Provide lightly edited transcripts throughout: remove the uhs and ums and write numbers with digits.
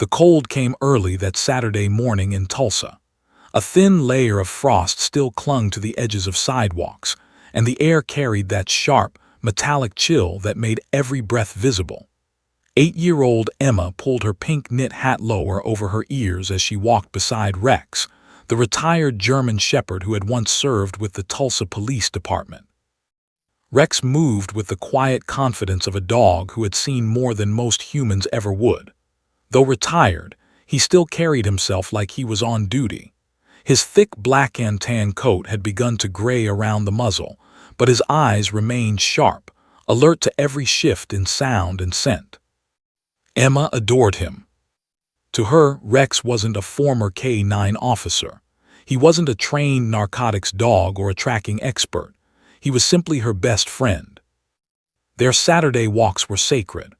The cold came early that Saturday morning in Tulsa. A thin layer of frost still clung to the edges of sidewalks, and the air carried that sharp, metallic chill that made every breath visible. 8-year-old Emma pulled her pink knit hat lower over her ears as she walked beside Rex, the retired German shepherd who had once served with the Tulsa Police Department. Rex moved with the quiet confidence of a dog who had seen more than most humans ever would. Though retired, he still carried himself like he was on duty. His thick black and tan coat had begun to gray around the muzzle, but his eyes remained sharp, alert to every shift in sound and scent. Emma adored him. To her, Rex wasn't a former K-9 officer. He wasn't a trained narcotics dog or a tracking expert. He was simply her best friend. Their Saturday walks were sacred.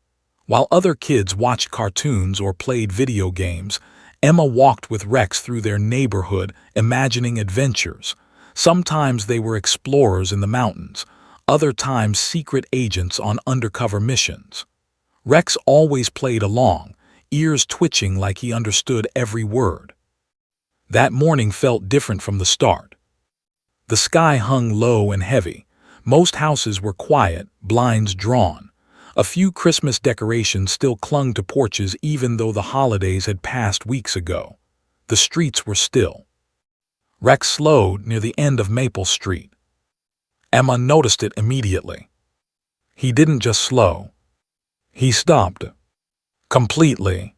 While other kids watched cartoons or played video games, Emma walked with Rex through their neighborhood, imagining adventures. Sometimes they were explorers in the mountains, other times secret agents on undercover missions. Rex always played along, ears twitching like he understood every word. That morning felt different from the start. The sky hung low and heavy. Most houses were quiet, blinds drawn. A few Christmas decorations still clung to porches even though the holidays had passed weeks ago. The streets were still. Rex slowed near the end of Maple Street. Emma noticed it immediately. He didn't just slow. He stopped. Completely.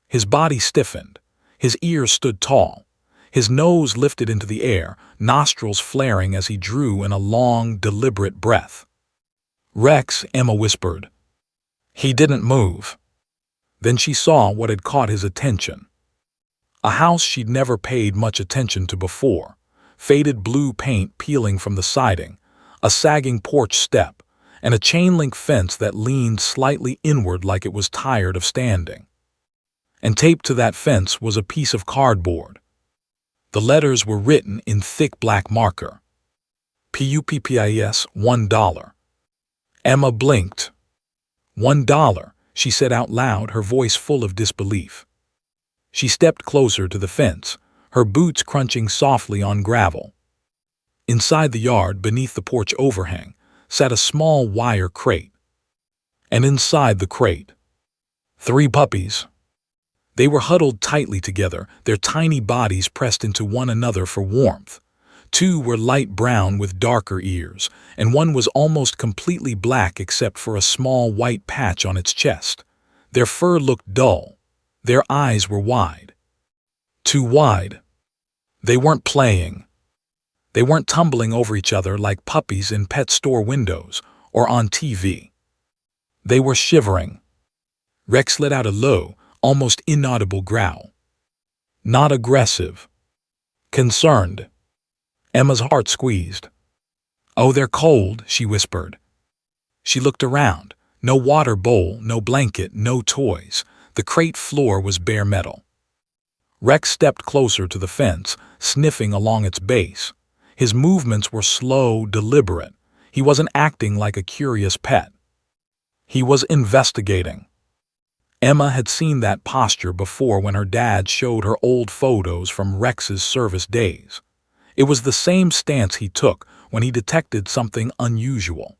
His body stiffened. His ears stood tall. His nose lifted into the air, nostrils flaring as he drew in a long, deliberate breath. "Rex," Emma whispered. He didn't move. Then she saw what had caught his attention. A house she'd never paid much attention to before, faded blue paint peeling from the siding, a sagging porch step, and a chain-link fence that leaned slightly inward like it was tired of standing. And taped to that fence was a piece of cardboard. The letters were written in thick black marker. Puppies, $1. Emma blinked. $1, she said out loud, her voice full of disbelief. She stepped closer to the fence, her boots crunching softly on gravel. Inside the yard, beneath the porch overhang, sat a small wire crate. And inside the crate, 3 puppies. They were huddled tightly together, their tiny bodies pressed into one another for warmth. 2 were light brown with darker ears, and 1 was almost completely black except for a small white patch on its chest. Their fur looked dull. Their eyes were wide. Too wide. They weren't playing. They weren't tumbling over each other like puppies in pet store windows or on TV. They were shivering. Rex let out a low, almost inaudible growl. Not aggressive. Concerned. Emma's heart squeezed. "Oh, they're cold," she whispered. She looked around. No water bowl, no blanket, no toys. The crate floor was bare metal. Rex stepped closer to the fence, sniffing along its base. His movements were slow, deliberate. He wasn't acting like a curious pet. He was investigating. Emma had seen that posture before when her dad showed her old photos from Rex's service days. It was the same stance he took when he detected something unusual.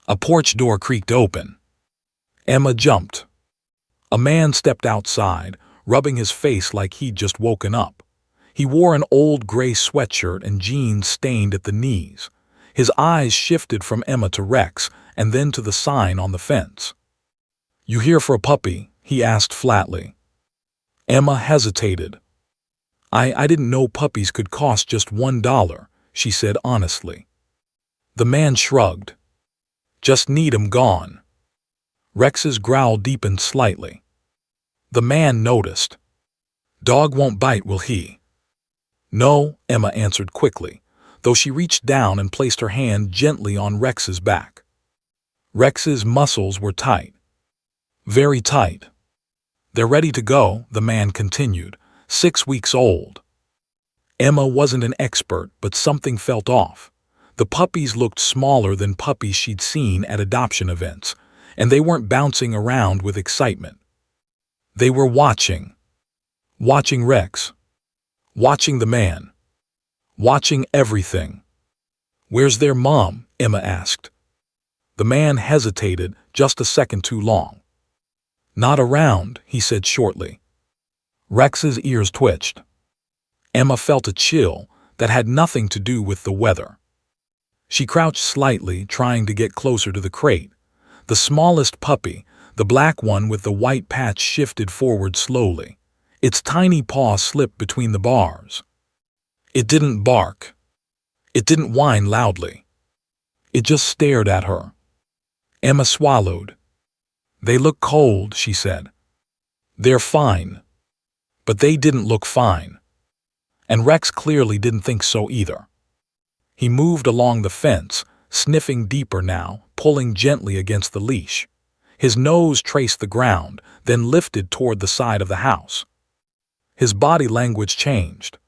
A porch door creaked open. Emma jumped. A man stepped outside, rubbing his face like he'd just woken up. He wore an old gray sweatshirt and jeans stained at the knees. His eyes shifted from Emma to Rex and then to the sign on the fence. "You here for a puppy?" he asked flatly. Emma hesitated. I didn't know puppies could cost just $1, she said honestly. The man shrugged. "Just need 'em gone." Rex's growl deepened slightly. The man noticed. "Dog won't bite, will he?" "No," Emma answered quickly, though she reached down and placed her hand gently on Rex's back. Rex's muscles were tight. Very tight. "They're ready to go," the man continued. 6 weeks old. Emma wasn't an expert, but something felt off. The puppies looked smaller than puppies she'd seen at adoption events, and they weren't bouncing around with excitement. They were watching. Watching Rex. Watching the man. Watching everything. "Where's their mom?" Emma asked. The man hesitated just a second too long. "Not around," he said shortly. Rex's ears twitched. Emma felt a chill that had nothing to do with the weather. She crouched slightly, trying to get closer to the crate. The smallest puppy, the black one with the white patch, shifted forward slowly. Its tiny paw slipped between the bars. It didn't bark. It didn't whine loudly. It just stared at her. Emma swallowed. "They look cold," she said. "They're fine." But they didn't look fine. And Rex clearly didn't think so either. He moved along the fence, sniffing deeper now, pulling gently against the leash. His nose traced the ground, then lifted toward the side of the house. His body language changed.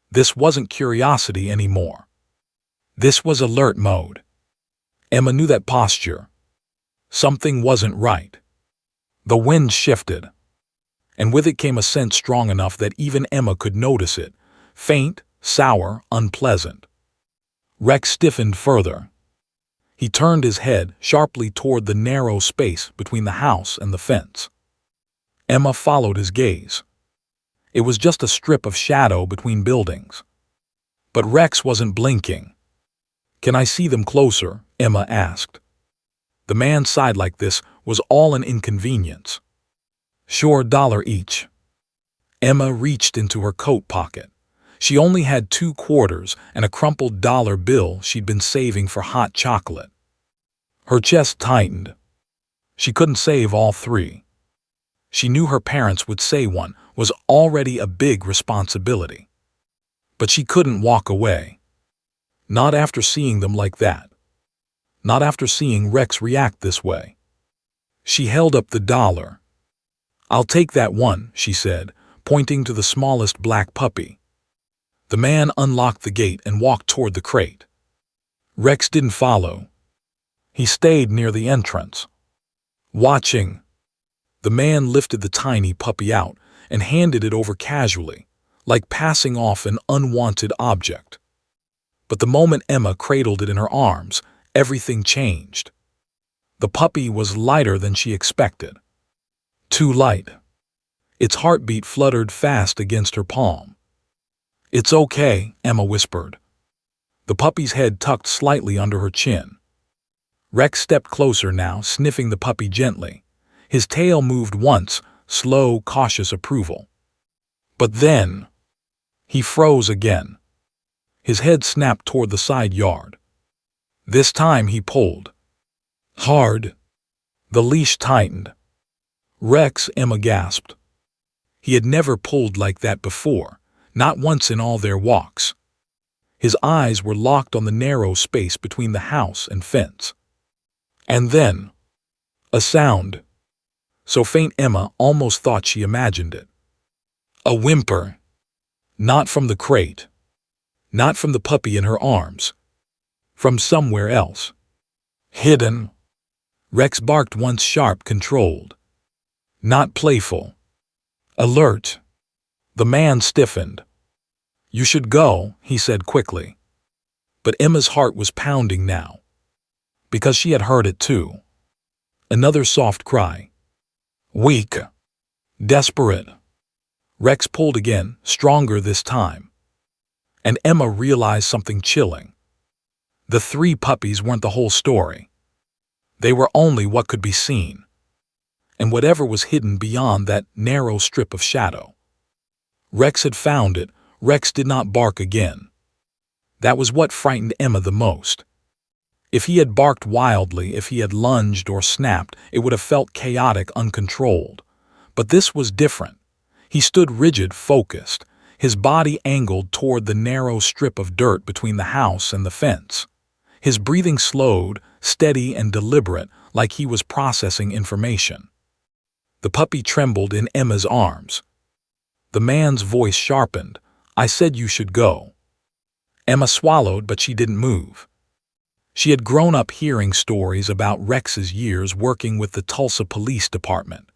This wasn't curiosity anymore. This was alert mode. Emma knew that posture. Something wasn't right. The wind shifted, and with it came a scent strong enough that even Emma could notice it. Faint, sour, unpleasant. Rex stiffened further. He turned his head sharply toward the narrow space between the house and the fence. Emma followed his gaze. It was just a strip of shadow between buildings. But Rex wasn't blinking. "Can I see them closer?" Emma asked. The man's side like this was all an inconvenience. "Sure, $1 each." Emma reached into her coat pocket. She only had 2 quarters and a crumpled dollar bill she'd been saving for hot chocolate. Her chest tightened. She couldn't save all 3. She knew her parents would say one was already a big responsibility. But she couldn't walk away. Not after seeing them like that. Not after seeing Rex react this way. She held up the dollar. "I'll take that one," she said, pointing to the smallest black puppy. The man unlocked the gate and walked toward the crate. Rex didn't follow. He stayed near the entrance. Watching. The man lifted the tiny puppy out and handed it over casually, like passing off an unwanted object. But the moment Emma cradled it in her arms, everything changed. The puppy was lighter than she expected. Too light. Its heartbeat fluttered fast against her palm. "It's okay," Emma whispered. The puppy's head tucked slightly under her chin. Rex stepped closer now, sniffing the puppy gently. His tail moved once, slow, cautious approval. But then, he froze again. His head snapped toward the side yard. This time he pulled. Hard. The leash tightened. "Rex," Emma gasped. He had never pulled like that before, not once in all their walks. His eyes were locked on the narrow space between the house and fence. And then, a sound. So faint Emma almost thought she imagined it. A whimper. Not from the crate. Not from the puppy in her arms. From somewhere else. Hidden. Rex barked once, sharp, controlled. Not playful. Alert. The man stiffened. "You should go," he said quickly. But Emma's heart was pounding now. Because she had heard it too. Another soft cry. Weak. Desperate. Rex pulled again, stronger this time. And Emma realized something chilling. The 3 puppies weren't the whole story. They were only what could be seen. And whatever was hidden beyond that narrow strip of shadow. Rex had found it. Rex did not bark again. That was what frightened Emma the most. If he had barked wildly, if he had lunged or snapped, it would have felt chaotic, uncontrolled. But this was different. He stood rigid, focused, his body angled toward the narrow strip of dirt between the house and the fence. His breathing slowed, steady and deliberate, like he was processing information. The puppy trembled in Emma's arms. The man's voice sharpened. "I said you should go." Emma swallowed, but she didn't move. She had grown up hearing stories about Rex's years working with the Tulsa Police Department.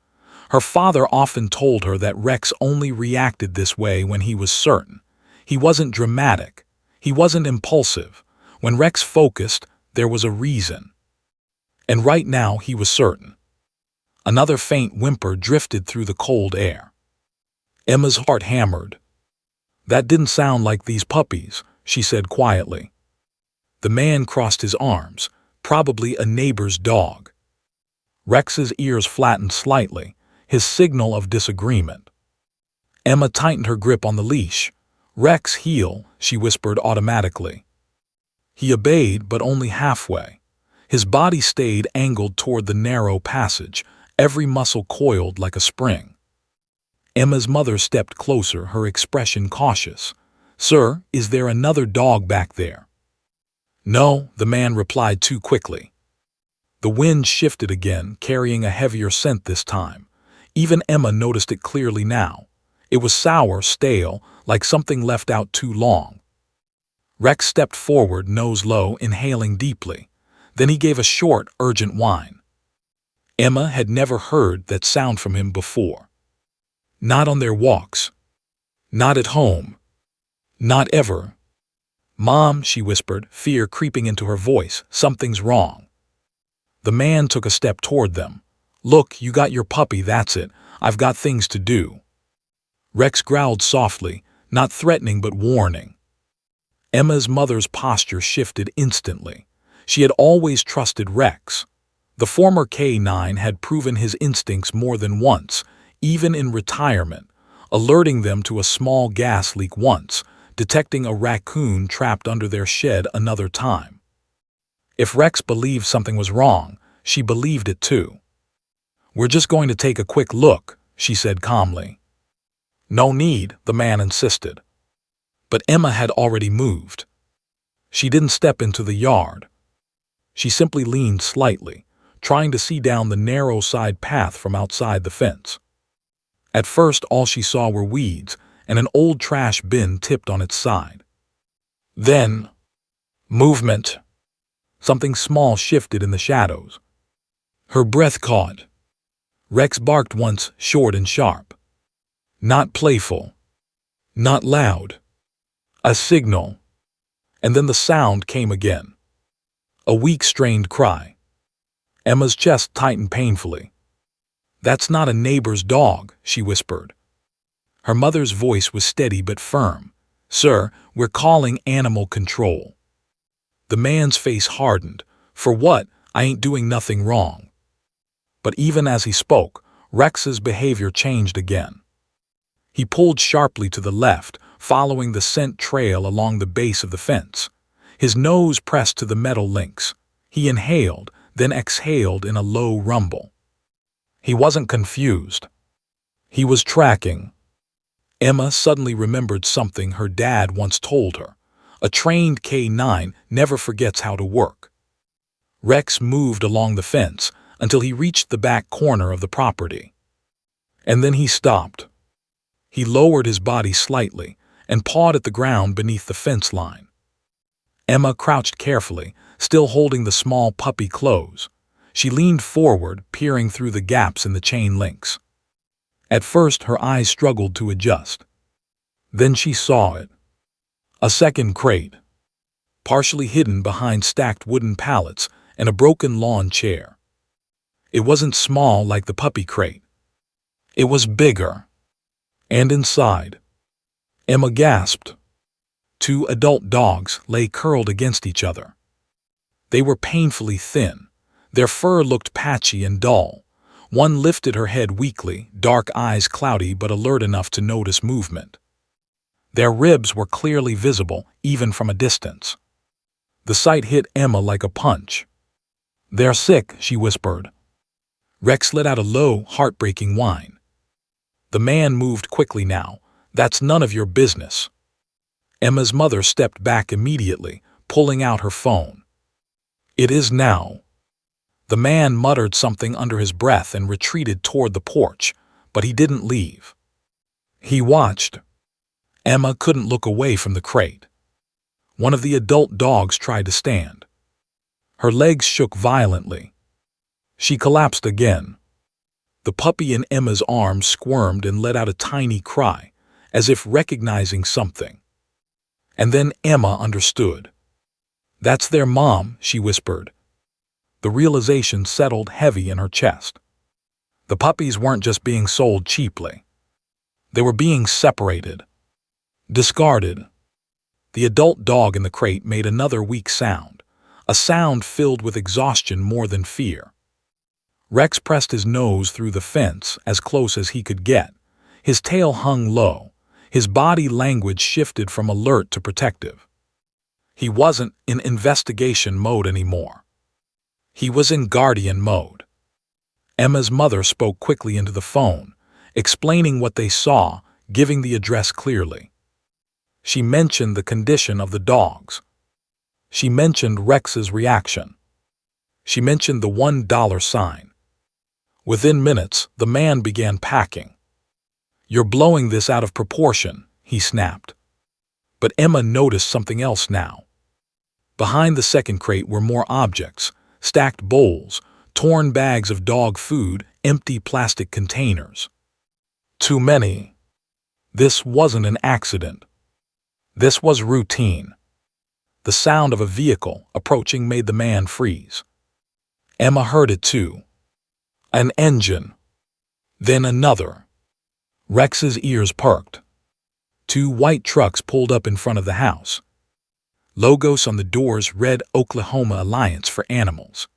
Her father often told her that Rex only reacted this way when he was certain. He wasn't dramatic. He wasn't impulsive. When Rex focused, there was a reason. And right now he was certain. Another faint whimper drifted through the cold air. Emma's heart hammered. "That didn't sound like these puppies," she said quietly. The man crossed his arms, probably a neighbor's dog. Rex's ears flattened slightly, his signal of disagreement. Emma tightened her grip on the leash. "Rex, heel," she whispered automatically. He obeyed, but only halfway. His body stayed angled toward the narrow passage, every muscle coiled like a spring. Emma's mother stepped closer, her expression cautious. "Sir, is there another dog back there?" "No," the man replied too quickly. The wind shifted again, carrying a heavier scent this time. Even Emma noticed it clearly now. It was sour, stale, like something left out too long. Rex stepped forward, nose low, inhaling deeply. Then he gave a short, urgent whine. Emma had never heard that sound from him before. Not on their walks. Not at home. Not ever. "Mom," she whispered, fear creeping into her voice, "something's wrong." The man took a step toward them. "Look, you got your puppy, that's it. I've got things to do." Rex growled softly, not threatening but warning. Emma's mother's posture shifted instantly. She had always trusted Rex. The former K9 had proven his instincts more than once, even in retirement, alerting them to a small gas leak once, detecting a raccoon trapped under their shed another time. If Rex believed something was wrong, she believed it too. "We're just going to take a quick look," she said calmly. "No need," the man insisted. But Emma had already moved. She didn't step into the yard. She simply leaned slightly, trying to see down the narrow side path from outside the fence. At first, all she saw were weeds and an old trash bin tipped on its side. Then, movement. Something small shifted in the shadows. Her breath caught. Rex barked once, short and sharp. Not playful. Not loud. A signal. And then the sound came again. A weak, strained cry. Emma's chest tightened painfully. "That's not a neighbor's dog," she whispered. Her mother's voice was steady but firm. "Sir, we're calling animal control." The man's face hardened. "For what? I ain't doing nothing wrong." But even as he spoke, Rex's behavior changed again. He pulled sharply to the left, following the scent trail along the base of the fence. His nose pressed to the metal links. He inhaled, then exhaled in a low rumble. He wasn't confused. He was tracking. Emma suddenly remembered something her dad once told her. A trained K9 never forgets how to work. Rex moved along the fence until he reached the back corner of the property. And then he stopped. He lowered his body slightly and pawed at the ground beneath the fence line. Emma crouched carefully, still holding the small puppy close. She leaned forward, peering through the gaps in the chain links. At first, her eyes struggled to adjust. Then she saw it. A second crate, partially hidden behind stacked wooden pallets and a broken lawn chair. It wasn't small like the puppy crate. It was bigger. And inside, Emma gasped. 2 adult dogs lay curled against each other. They were painfully thin. Their fur looked patchy and dull. One lifted her head weakly, dark eyes cloudy but alert enough to notice movement. Their ribs were clearly visible, even from a distance. The sight hit Emma like a punch. "They're sick," she whispered. Rex let out a low, heartbreaking whine. The man moved quickly now. "That's none of your business." Emma's mother stepped back immediately, pulling out her phone. "It is now." The man muttered something under his breath and retreated toward the porch, but he didn't leave. He watched. Emma couldn't look away from the crate. One of the adult dogs tried to stand. Her legs shook violently. She collapsed again. The puppy in Emma's arms squirmed and let out a tiny cry, as if recognizing something. And then Emma understood. "That's their mom," she whispered. The realization settled heavy in her chest. The puppies weren't just being sold cheaply. They were being separated, discarded. The adult dog in the crate made another weak sound, a sound filled with exhaustion more than fear. Rex pressed his nose through the fence as close as he could get. His tail hung low. His body language shifted from alert to protective. He wasn't in investigation mode anymore. He was in guardian mode. Emma's mother spoke quickly into the phone, explaining what they saw, giving the address clearly. She mentioned the condition of the dogs. She mentioned Rex's reaction. She mentioned the $1 sign. Within minutes, the man began packing. "You're blowing this out of proportion," he snapped. But Emma noticed something else now. Behind the second crate were more objects, stacked bowls, torn bags of dog food, empty plastic containers. Too many. This wasn't an accident. This was routine. The sound of a vehicle approaching made the man freeze. Emma heard it too. An engine. Then another. Rex's ears perked. 2 white trucks pulled up in front of the house. Logos on the doors read Oklahoma Alliance for Animals.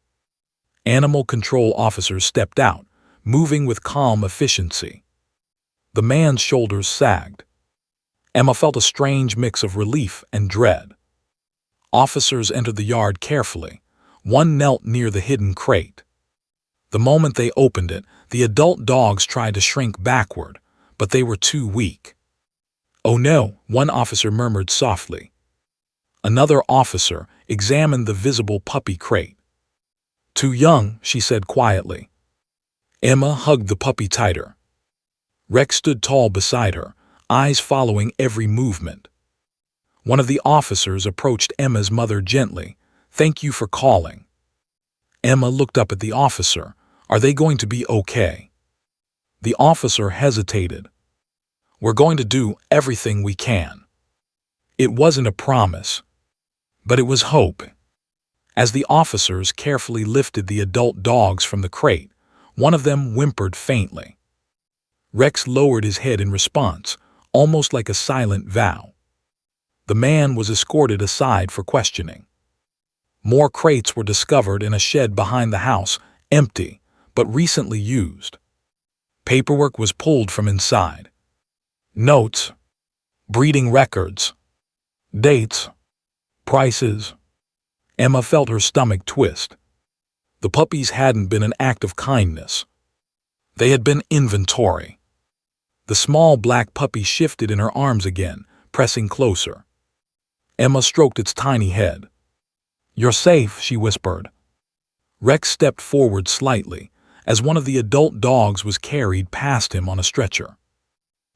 Animal control officers stepped out, moving with calm efficiency. The man's shoulders sagged. Emma felt a strange mix of relief and dread. Officers entered the yard carefully. One knelt near the hidden crate. The moment they opened it, the adult dogs tried to shrink backward, but they were too weak. "Oh no," one officer murmured softly. Another officer examined the visible puppy crate. "Too young," she said quietly. Emma hugged the puppy tighter. Rex stood tall beside her, eyes following every movement. One of the officers approached Emma's mother gently. "Thank you for calling." Emma looked up at the officer. "Are they going to be okay?" The officer hesitated. "We're going to do everything we can." It wasn't a promise, but it was hope. As the officers carefully lifted the adult dogs from the crate, one of them whimpered faintly. Rex lowered his head in response, almost like a silent vow. The man was escorted aside for questioning. More crates were discovered in a shed behind the house, empty, but recently used. Paperwork was pulled from inside. Notes, breeding records, dates, prices. Emma felt her stomach twist. The puppies hadn't been an act of kindness. They had been inventory. The small black puppy shifted in her arms again, pressing closer. Emma stroked its tiny head. "You're safe," she whispered. Rex stepped forward slightly, as one of the adult dogs was carried past him on a stretcher.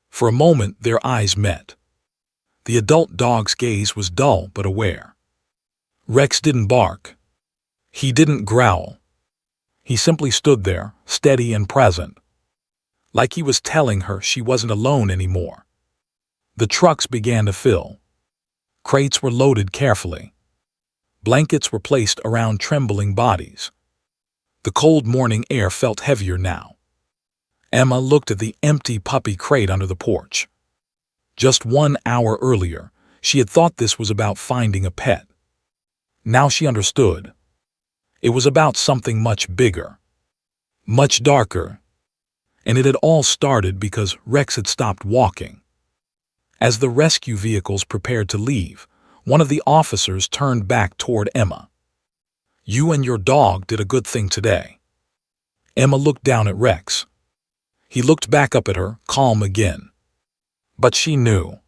For a moment, their eyes met. The adult dog's gaze was dull but aware. Rex didn't bark. He didn't growl. He simply stood there, steady and present. Like he was telling her she wasn't alone anymore. The trucks began to fill. Crates were loaded carefully. Blankets were placed around trembling bodies. The cold morning air felt heavier now. Emma looked at the empty puppy crate under the porch. Just 1 hour earlier, she had thought this was about finding a pet. Now she understood. It was about something much bigger, much darker. And it had all started because Rex had stopped walking. As the rescue vehicles prepared to leave, one of the officers turned back toward Emma. "You and your dog did a good thing today." Emma looked down at Rex. He looked back up at her, calm again. But she knew.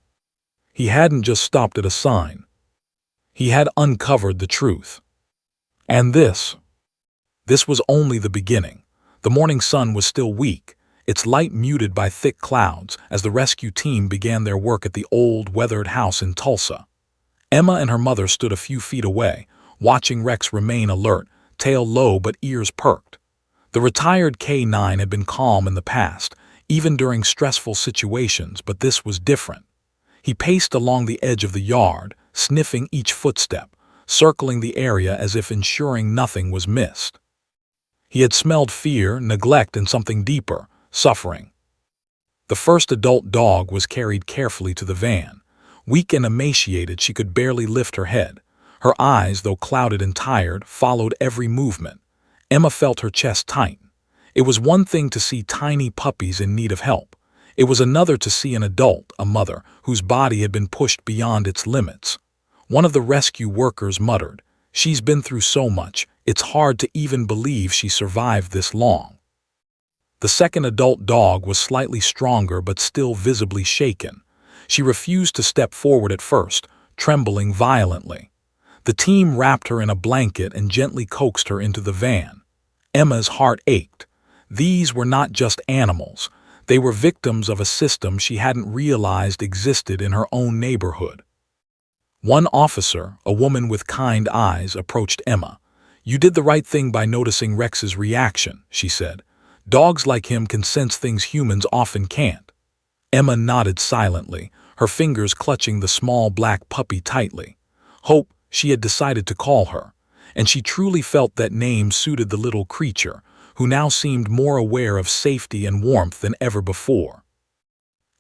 He hadn't just stopped at a sign. He had uncovered the truth. And this was only the beginning. The morning sun was still weak, its light muted by thick clouds as the rescue team began their work at the old, weathered house in Tulsa. Emma and her mother stood a few feet away, watching Rex remain alert, tail low but ears perked. The retired K9 had been calm in the past, even during stressful situations, but this was different. He paced along the edge of the yard, sniffing each footstep, circling the area as if ensuring nothing was missed. He had smelled fear, neglect, and something deeper, suffering. The first adult dog was carried carefully to the van. Weak and emaciated, she could barely lift her head. Her eyes, though clouded and tired, followed every movement. Emma felt her chest tighten. It was one thing to see tiny puppies in need of help. It was another to see an adult, a mother, whose body had been pushed beyond its limits. One of the rescue workers muttered, "She's been through so much, it's hard to even believe she survived this long." The second adult dog was slightly stronger but still visibly shaken. She refused to step forward at first, trembling violently. The team wrapped her in a blanket and gently coaxed her into the van. Emma's heart ached. These were not just animals. They were victims of a system she hadn't realized existed in her own neighborhood. One officer, a woman with kind eyes, approached Emma. "You did the right thing by noticing Rex's reaction," she said. "Dogs like him can sense things humans often can't." Emma nodded silently, her fingers clutching the small black puppy tightly. Hope, she had decided to call her, and she truly felt that name suited the little creature, who now seemed more aware of safety and warmth than ever before.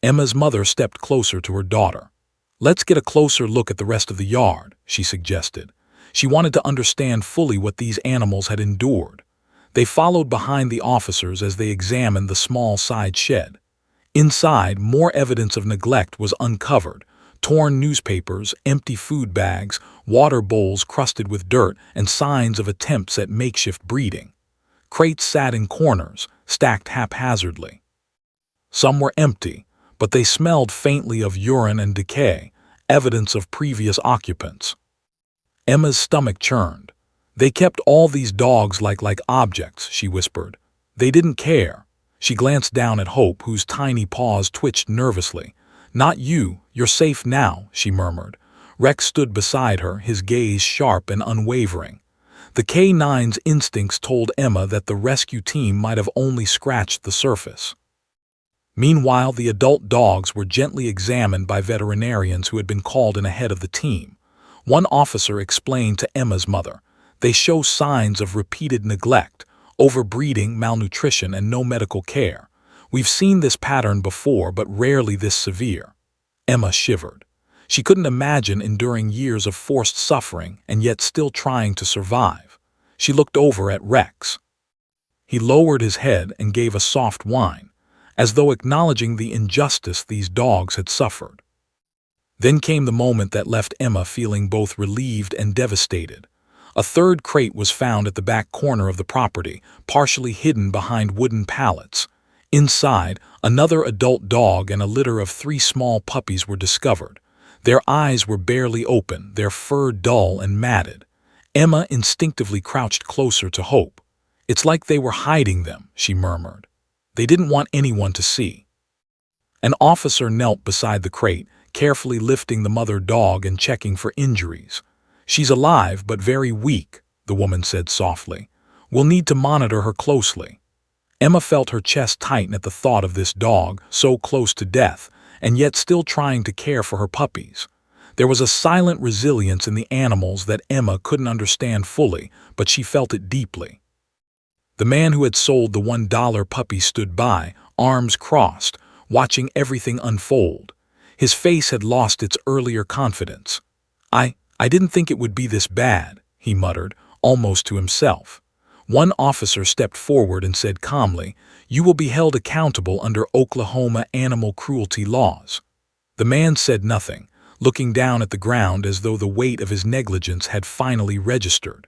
Emma's mother stepped closer to her daughter. "Let's get a closer look at the rest of the yard," she suggested. She wanted to understand fully what these animals had endured. They followed behind the officers as they examined the small side shed. Inside, more evidence of neglect was uncovered: torn newspapers, empty food bags, water bowls crusted with dirt, and signs of attempts at makeshift breeding. Crates sat in corners, stacked haphazardly. Some were empty, but they smelled faintly of urine and decay, evidence of previous occupants. Emma's stomach churned. "They kept all these dogs like objects," she whispered. "They didn't care." She glanced down at Hope, whose tiny paws twitched nervously. "Not you, you're safe now," she murmured. Rex stood beside her, his gaze sharp and unwavering. The K9's instincts told Emma that the rescue team might have only scratched the surface. Meanwhile, the adult dogs were gently examined by veterinarians who had been called in ahead of the team. One officer explained to Emma's mother, "They show signs of repeated neglect, overbreeding, malnutrition, and no medical care. We've seen this pattern before, but rarely this severe." Emma shivered. She couldn't imagine enduring years of forced suffering and yet still trying to survive. She looked over at Rex. He lowered his head and gave a soft whine, as though acknowledging the injustice these dogs had suffered. Then came the moment that left Emma feeling both relieved and devastated. A third crate was found at the back corner of the property, partially hidden behind wooden pallets. Inside, another adult dog and a litter of 3 small puppies were discovered. Their eyes were barely open, their fur dull and matted. Emma instinctively crouched closer to Hope. "It's like they were hiding them," she murmured. "They didn't want anyone to see." An officer knelt beside the crate, carefully lifting the mother dog and checking for injuries. "She's alive but very weak," the woman said softly. "We'll need to monitor her closely." Emma felt her chest tighten at the thought of this dog, so close to death, and yet still trying to care for her puppies. There was a silent resilience in the animals that Emma couldn't understand fully, but she felt it deeply. The man who had sold the $1 puppy stood by, arms crossed, watching everything unfold. His face had lost its earlier confidence. I didn't think it would be this bad," he muttered, almost to himself. One officer stepped forward and said calmly, "You will be held accountable under Oklahoma animal cruelty laws." The man said nothing, looking down at the ground as though the weight of his negligence had finally registered.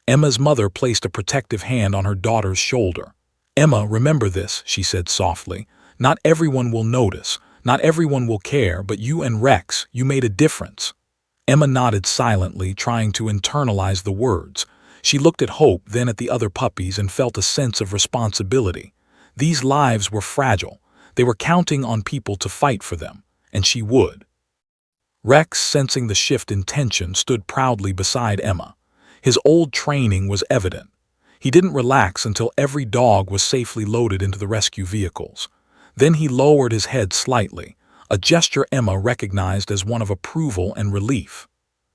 Emma's mother placed a protective hand on her daughter's shoulder. "Emma, remember this," she said softly. "Not everyone will notice, not everyone will care, but you and Rex, you made a difference." Emma nodded silently, trying to internalize the words. She looked at Hope, then at the other puppies, and felt a sense of responsibility. These lives were fragile. They were counting on people to fight for them, and she would. Rex, sensing the shift in tension, stood proudly beside Emma. His old training was evident. He didn't relax until every dog was safely loaded into the rescue vehicles. Then he lowered his head slightly, a gesture Emma recognized as one of approval and relief.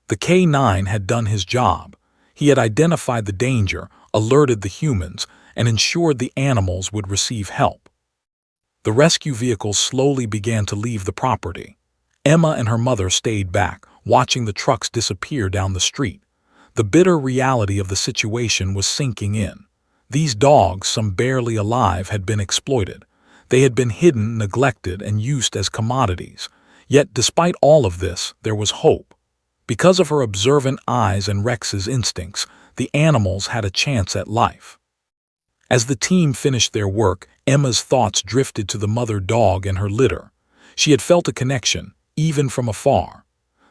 The K9 had done his job. He had identified the danger, alerted the humans, and ensured the animals would receive help. The rescue vehicles slowly began to leave the property. Emma and her mother stayed back, watching the trucks disappear down the street. The bitter reality of the situation was sinking in. These dogs, some barely alive, had been exploited. They had been hidden, neglected, and used as commodities. Yet, despite all of this, there was hope. Because of her observant eyes and Rex's instincts, the animals had a chance at life. As the team finished their work, Emma's thoughts drifted to the mother dog and her litter. She had felt a connection, even from afar.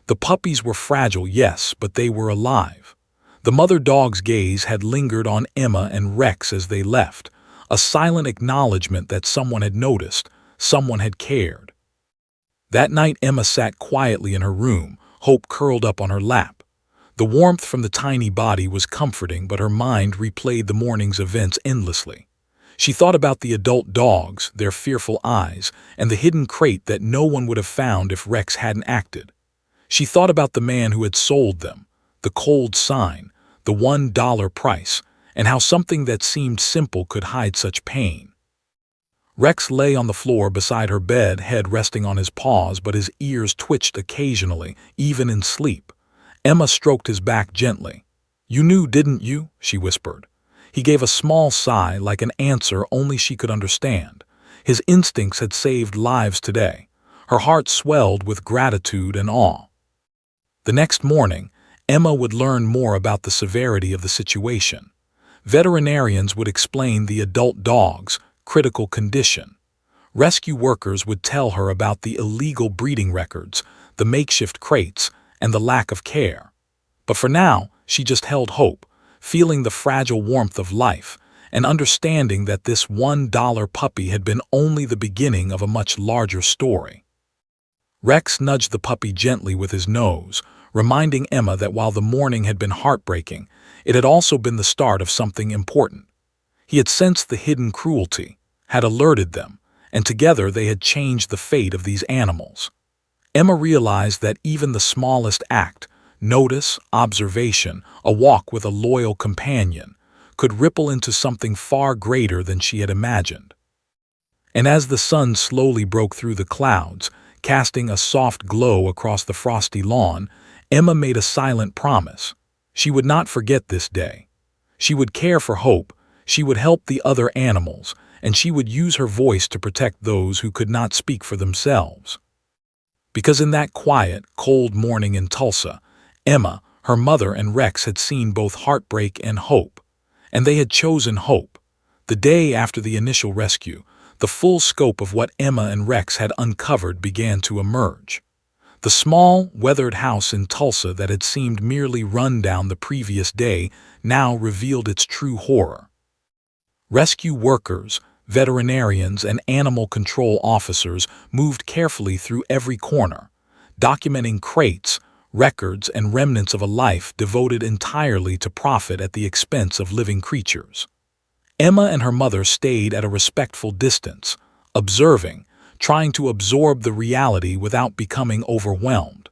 The puppies were fragile, yes, but they were alive. The mother dog's gaze had lingered on Emma and Rex as they left, a silent acknowledgement that someone had noticed, someone had cared. That night Emma sat quietly in her room, Hope curled up on her lap. The warmth from the tiny body was comforting, but her mind replayed the morning's events endlessly. She thought about the adult dogs, their fearful eyes, and the hidden crate that no one would have found if Rex hadn't acted. She thought about the man who had sold them, the cold sign, the $1 price, and how something that seemed simple could hide such pain. Rex lay on the floor beside her bed, head resting on his paws, but his ears twitched occasionally, even in sleep. Emma stroked his back gently. "You knew, didn't you?" she whispered. He gave a small sigh, like an answer only she could understand. His instincts had saved lives today. Her heart swelled with gratitude and awe. The next morning, Emma would learn more about the severity of the situation. Veterinarians would explain the adult dog's critical condition. Rescue workers would tell her about the illegal breeding records, the makeshift crates, and the lack of care. But for now, she just held hope, feeling the fragile warmth of life, and understanding that this $1 puppy had been only the beginning of a much larger story. Rex nudged the puppy gently with his nose, reminding Emma that while the morning had been heartbreaking, it had also been the start of something important. He had sensed the hidden cruelty, had alerted them, and together they had changed the fate of these animals. Emma realized that even the smallest act, notice, observation, a walk with a loyal companion, could ripple into something far greater than she had imagined. And as the sun slowly broke through the clouds, casting a soft glow across the frosty lawn, Emma made a silent promise. She would not forget this day. She would care for Hope, she would help the other animals, and she would use her voice to protect those who could not speak for themselves. Because in that quiet, cold morning in Tulsa, Emma, her mother, and Rex had seen both heartbreak and hope. And they had chosen hope. The day after the initial rescue, the full scope of what Emma and Rex had uncovered began to emerge. The small, weathered house in Tulsa that had seemed merely run down the previous day now revealed its true horror. Rescue workers, veterinarians, and animal control officers moved carefully through every corner, documenting crates, records, and remnants of a life devoted entirely to profit at the expense of living creatures. Emma and her mother stayed at a respectful distance, observing, trying to absorb the reality without becoming overwhelmed.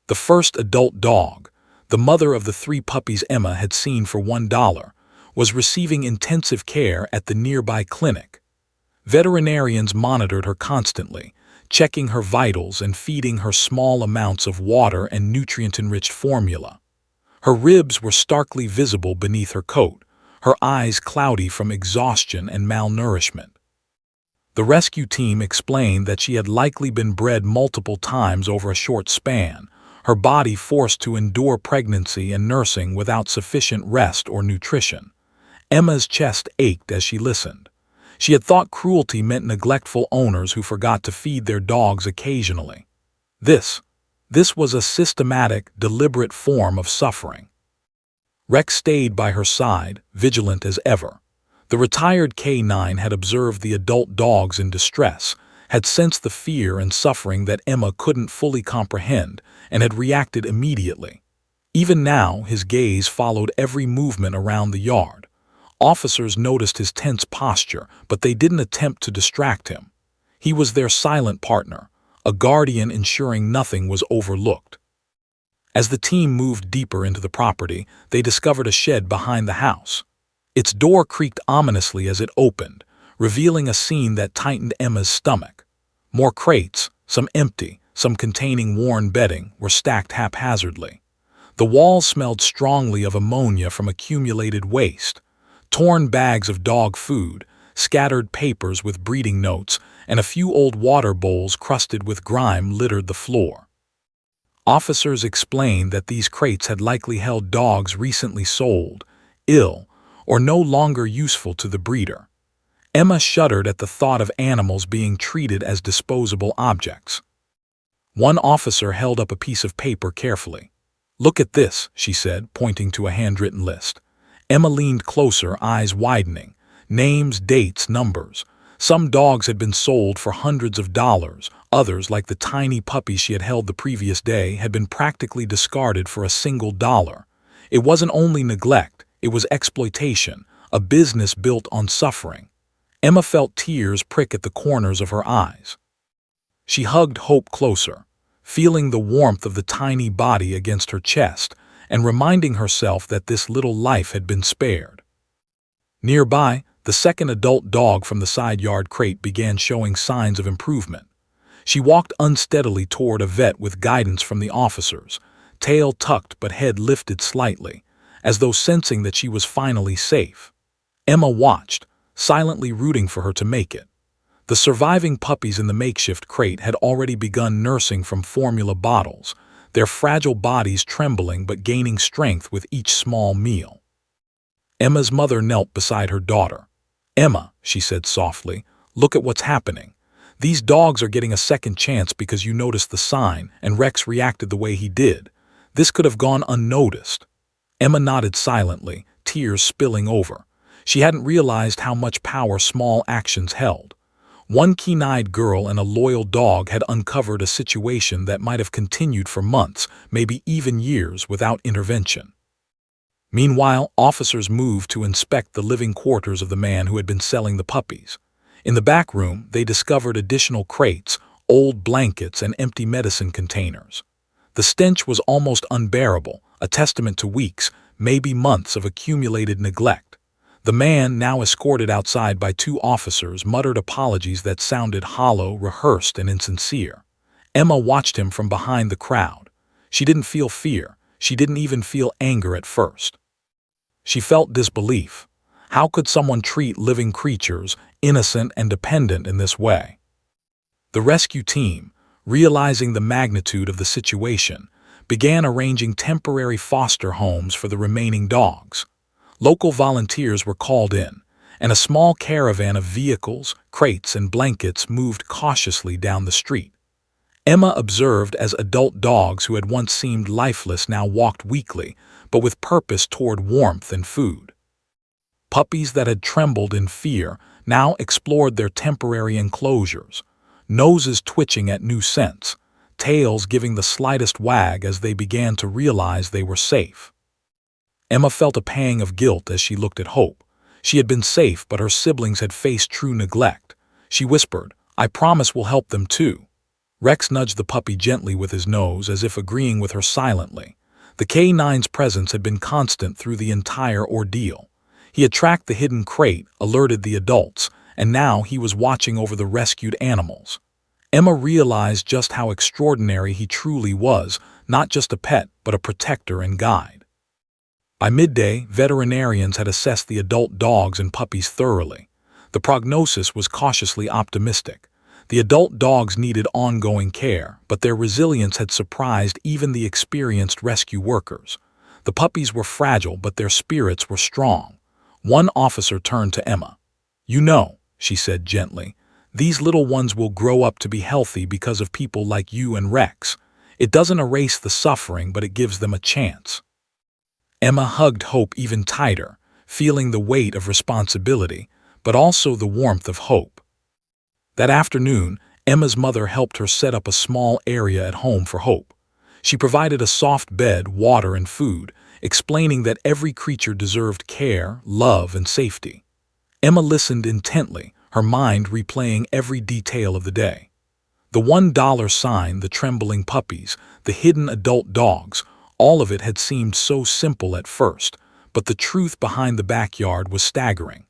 The first adult dog, the mother of the 3 puppies Emma had seen for $1, was receiving intensive care at the nearby clinic. Veterinarians monitored her constantly, checking her vitals and feeding her small amounts of water and nutrient-enriched formula. Her ribs were starkly visible beneath her coat, her eyes cloudy from exhaustion and malnourishment. The rescue team explained that she had likely been bred multiple times over a short span, her body forced to endure pregnancy and nursing without sufficient rest or nutrition. Emma's chest ached as she listened. She had thought cruelty meant neglectful owners who forgot to feed their dogs occasionally. This was a systematic, deliberate form of suffering. Rex stayed by her side, vigilant as ever. The retired K9 had observed the adult dogs in distress, had sensed the fear and suffering that Emma couldn't fully comprehend, and had reacted immediately. Even now, his gaze followed every movement around the yard, Officers noticed his tense posture, but they didn't attempt to distract him. He was their silent partner, a guardian ensuring nothing was overlooked. As the team moved deeper into the property, they discovered a shed behind the house. Its door creaked ominously as it opened, revealing a scene that tightened Emma's stomach. More crates, some empty, some containing worn bedding, were stacked haphazardly. The walls smelled strongly of ammonia from accumulated waste. Torn bags of dog food, scattered papers with breeding notes, and a few old water bowls crusted with grime littered the floor. Officers explained that these crates had likely held dogs recently sold, ill, or no longer useful to the breeder. Emma shuddered at the thought of animals being treated as disposable objects. One officer held up a piece of paper carefully. "Look at this," she said, pointing to a handwritten list. Emma leaned closer, eyes widening. Names, dates, numbers. Some dogs had been sold for hundreds of dollars. Others, like the tiny puppies she had held the previous day, had been practically discarded for a single dollar. It wasn't only neglect, it was exploitation, a business built on suffering. Emma felt tears prick at the corners of her eyes. She hugged Hope closer, feeling the warmth of the tiny body against her chest and reminding herself that this little life had been spared. Nearby, the second adult dog from the side yard crate began showing signs of improvement. She walked unsteadily toward a vet with guidance from the officers, tail tucked but head lifted slightly, as though sensing that she was finally safe. Emma watched, silently rooting for her to make it. The surviving puppies in the makeshift crate had already begun nursing from formula bottles, their fragile bodies trembling but gaining strength with each small meal. Emma's mother knelt beside her daughter. "Emma," she said softly, "look at what's happening. These dogs are getting a second chance because you noticed the sign and Rex reacted the way he did. This could have gone unnoticed." Emma nodded silently, tears spilling over. She hadn't realized how much power small actions held. One keen-eyed girl and a loyal dog had uncovered a situation that might have continued for months, maybe even years, without intervention. Meanwhile, officers moved to inspect the living quarters of the man who had been selling the puppies. In the back room, they discovered additional crates, old blankets, and empty medicine containers. The stench was almost unbearable, a testament to weeks, maybe months of accumulated neglect. The man, now escorted outside by two officers, muttered apologies that sounded hollow, rehearsed, and insincere. Emma watched him from behind the crowd. She didn't feel fear. She didn't even feel anger at first. She felt disbelief. How could someone treat living creatures, innocent and dependent, in this way? The rescue team, realizing the magnitude of the situation, began arranging temporary foster homes for the remaining dogs. Local volunteers were called in, and a small caravan of vehicles, crates, and blankets moved cautiously down the street. Emma observed as adult dogs who had once seemed lifeless now walked weakly, but with purpose toward warmth and food. Puppies that had trembled in fear now explored their temporary enclosures, noses twitching at new scents, tails giving the slightest wag as they began to realize they were safe. Emma felt a pang of guilt as she looked at Hope. She had been safe, but her siblings had faced true neglect. She whispered, "I promise we'll help them too." Rex nudged the puppy gently with his nose, as if agreeing with her silently. The K9's presence had been constant through the entire ordeal. He had tracked the hidden crate, alerted the adults, and now he was watching over the rescued animals. Emma realized just how extraordinary he truly was, not just a pet, but a protector and guide. By midday, veterinarians had assessed the adult dogs and puppies thoroughly. The prognosis was cautiously optimistic. The adult dogs needed ongoing care, but their resilience had surprised even the experienced rescue workers. The puppies were fragile, but their spirits were strong. One officer turned to Emma. "You know," she said gently, "these little ones will grow up to be healthy because of people like you and Rex. It doesn't erase the suffering, but it gives them a chance." Emma hugged Hope even tighter, feeling the weight of responsibility, but also the warmth of hope. That afternoon, Emma's mother helped her set up a small area at home for Hope. She provided a soft bed, water, and food, explaining that every creature deserved care, love, and safety. Emma listened intently, her mind replaying every detail of the day. The $1 sign, the trembling puppies, the hidden adult dogs, all of it had seemed so simple at first, but the truth behind the backyard was staggering.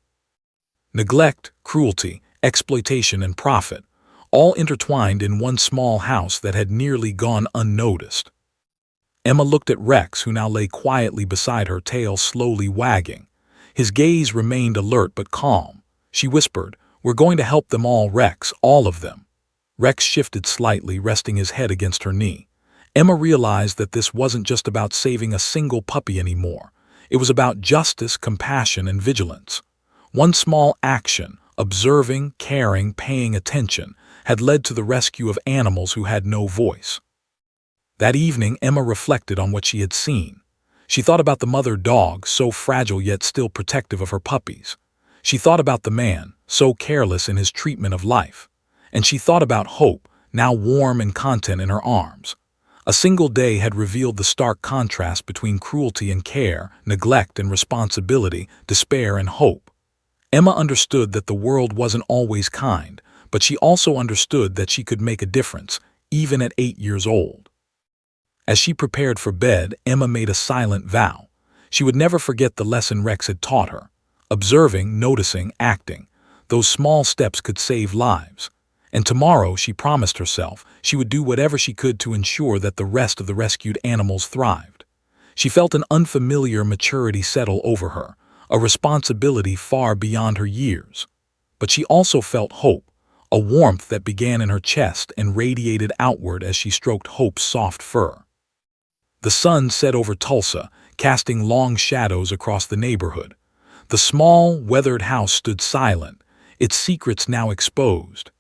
Neglect, cruelty, exploitation, and profit, all intertwined in one small house that had nearly gone unnoticed. Emma looked at Rex, who now lay quietly beside her, tail slowly wagging. His gaze remained alert but calm. She whispered, "We're going to help them all, Rex, all of them." Rex shifted slightly, resting his head against her knee. Emma realized that this wasn't just about saving a single puppy anymore. It was about justice, compassion, and vigilance. One small action, observing, caring, paying attention, had led to the rescue of animals who had no voice. That evening, Emma reflected on what she had seen. She thought about the mother dog, so fragile yet still protective of her puppies. She thought about the man, so careless in his treatment of life. And she thought about Hope, now warm and content in her arms. A single day had revealed the stark contrast between cruelty and care, neglect and responsibility, despair and hope. Emma understood that the world wasn't always kind, but she also understood that she could make a difference, even at 8 years old. As she prepared for bed, Emma made a silent vow. She would never forget the lesson Rex had taught her. Observing, noticing, acting. Those small steps could save lives. And tomorrow, she promised herself, she would do whatever she could to ensure that the rest of the rescued animals thrived. She felt an unfamiliar maturity settle over her, a responsibility far beyond her years. But she also felt hope, a warmth that began in her chest and radiated outward as she stroked Hope's soft fur. The sun set over Tulsa, casting long shadows across the neighborhood. The small, weathered house stood silent, its secrets now exposed.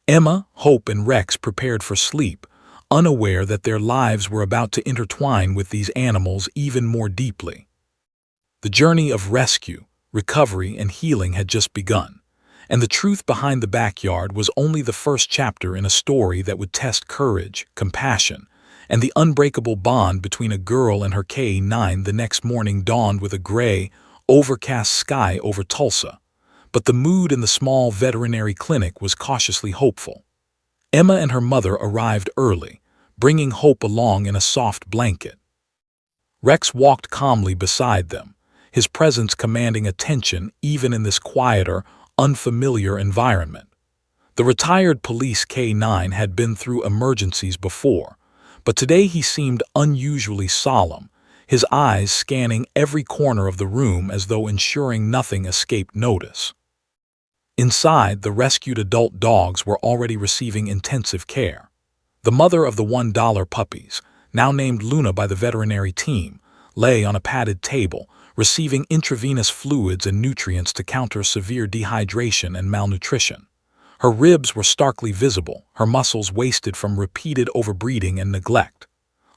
Emma, Hope, and Rex prepared for sleep, unaware that their lives were about to intertwine with these animals even more deeply. The journey of rescue, recovery, and healing had just begun, and the truth behind the backyard was only the first chapter in a story that would test courage, compassion, and the unbreakable bond between a girl and her K9. The next morning dawned with a gray, overcast sky over Tulsa, but the mood in the small veterinary clinic was cautiously hopeful. Emma and her mother arrived early, bringing Hope along in a soft blanket. Rex walked calmly beside them, his presence commanding attention even in this quieter, unfamiliar environment. The retired police K9 had been through emergencies before, but today he seemed unusually solemn, his eyes scanning every corner of the room as though ensuring nothing escaped notice. Inside, the rescued adult dogs were already receiving intensive care. The mother of the $1 puppies, now named Luna by the veterinary team, lay on a padded table, receiving intravenous fluids and nutrients to counter severe dehydration and malnutrition. Her ribs were starkly visible, her muscles wasted from repeated overbreeding and neglect.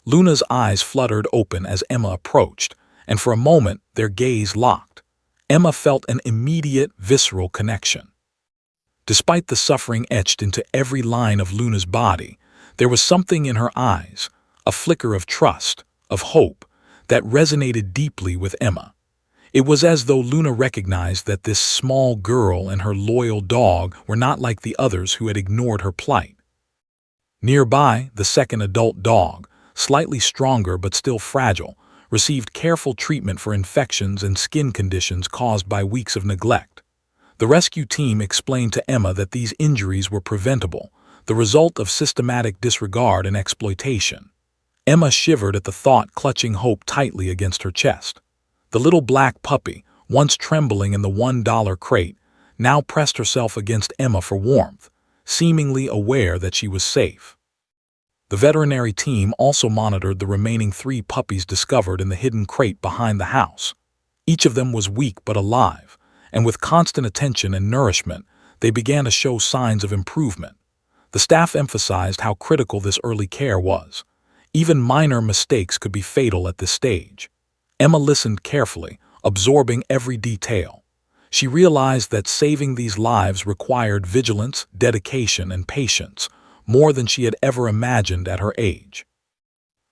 Luna's eyes fluttered open as Emma approached, and for a moment their gaze locked. Emma felt an immediate, visceral connection. Despite the suffering etched into every line of Luna's body, there was something in her eyes, a flicker of trust, of hope, that resonated deeply with Emma. It was as though Luna recognized that this small girl and her loyal dog were not like the others who had ignored her plight. Nearby, the second adult dog, slightly stronger but still fragile, received careful treatment for infections and skin conditions caused by weeks of neglect. The rescue team explained to Emma that these injuries were preventable, the result of systematic disregard and exploitation. Emma shivered at the thought, clutching Hope tightly against her chest. The little black puppy, once trembling in the $1 crate, now pressed herself against Emma for warmth, seemingly aware that she was safe. The veterinary team also monitored the remaining 3 puppies discovered in the hidden crate behind the house. Each of them was weak but alive, and with constant attention and nourishment, they began to show signs of improvement. The staff emphasized how critical this early care was. Even minor mistakes could be fatal at this stage. Emma listened carefully, absorbing every detail. She realized that saving these lives required vigilance, dedication, and patience, more than she had ever imagined at her age.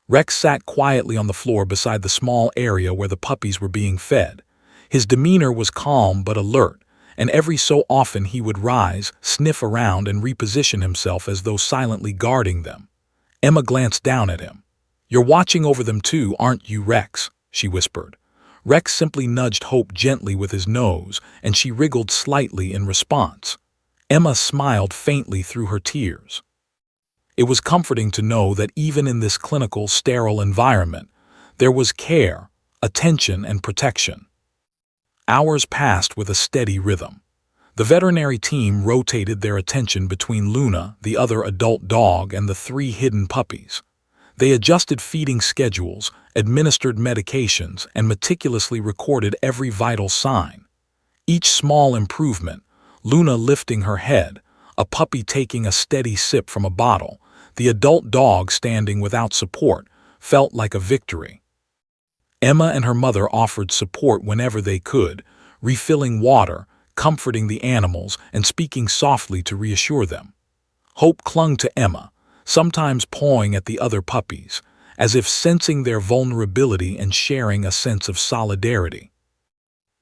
Rex sat quietly on the floor beside the small area where the puppies were being fed. His demeanor was calm but alert, and every so often he would rise, sniff around, and reposition himself as though silently guarding them. Emma glanced down at him. "You're watching over them too, aren't you, Rex?" she whispered. Rex simply nudged Hope gently with his nose, and she wriggled slightly in response. Emma smiled faintly through her tears. It was comforting to know that even in this clinical, sterile environment, there was care, attention, and protection. Hours passed with a steady rhythm. The veterinary team rotated their attention between Luna, the other adult dog, and the 3 hidden puppies. They adjusted feeding schedules, administered medications, and meticulously recorded every vital sign. Each small improvement, Luna lifting her head, a puppy taking a steady sip from a bottle, the adult dog standing without support, felt like a victory. Emma and her mother offered support whenever they could, refilling water, comforting the animals, and speaking softly to reassure them. Hope clung to Emma, sometimes pawing at the other puppies, as if sensing their vulnerability and sharing a sense of solidarity.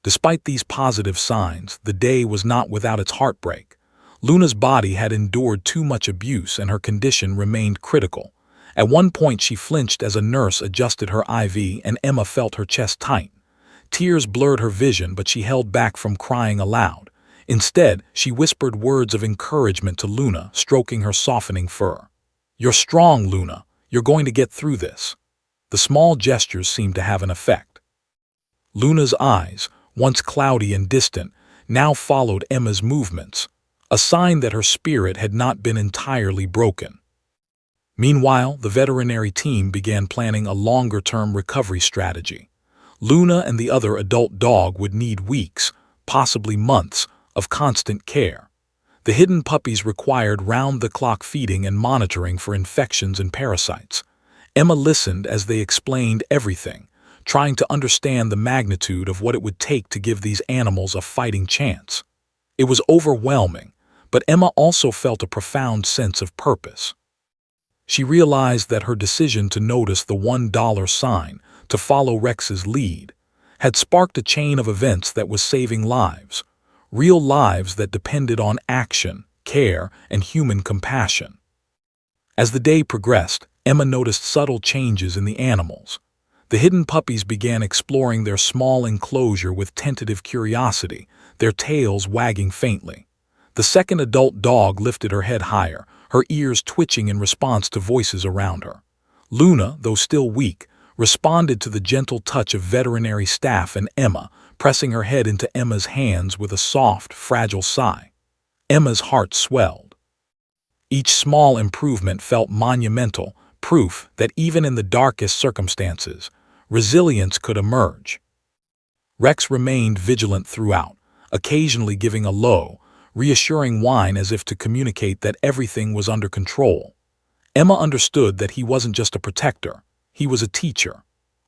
Despite these positive signs, the day was not without its heartbreak. Luna's body had endured too much abuse and her condition remained critical. At one point she flinched as a nurse adjusted her IV and Emma felt her chest tighten. Tears blurred her vision, but she held back from crying aloud. Instead, she whispered words of encouragement to Luna, stroking her softening fur. "You're strong, Luna. You're going to get through this." The small gestures seemed to have an effect. Luna's eyes, once cloudy and distant, now followed Emma's movements, a sign that her spirit had not been entirely broken. Meanwhile, the veterinary team began planning a longer-term recovery strategy. Luna and the other adult dog would need weeks, possibly months, of constant care. The hidden puppies required round-the-clock feeding and monitoring for infections and parasites. Emma listened as they explained everything, trying to understand the magnitude of what it would take to give these animals a fighting chance. It was overwhelming, but Emma also felt a profound sense of purpose. She realized that her decision to notice the $1 sign, to follow Rex's lead, had sparked a chain of events that was saving lives, real lives that depended on action, care, and human compassion. As the day progressed, Emma noticed subtle changes in the animals. The hidden puppies began exploring their small enclosure with tentative curiosity, their tails wagging faintly. The second adult dog lifted her head higher, her ears twitching in response to voices around her. Luna, though still weak, responded to the gentle touch of veterinary staff, and Emma, pressing her head into Emma's hands with a soft, fragile sigh. Emma's heart swelled. Each small improvement felt monumental, proof that even in the darkest circumstances, resilience could emerge. Rex remained vigilant throughout, occasionally giving a low, reassuring whine as if to communicate that everything was under control. Emma understood that he wasn't just a protector, he was a teacher.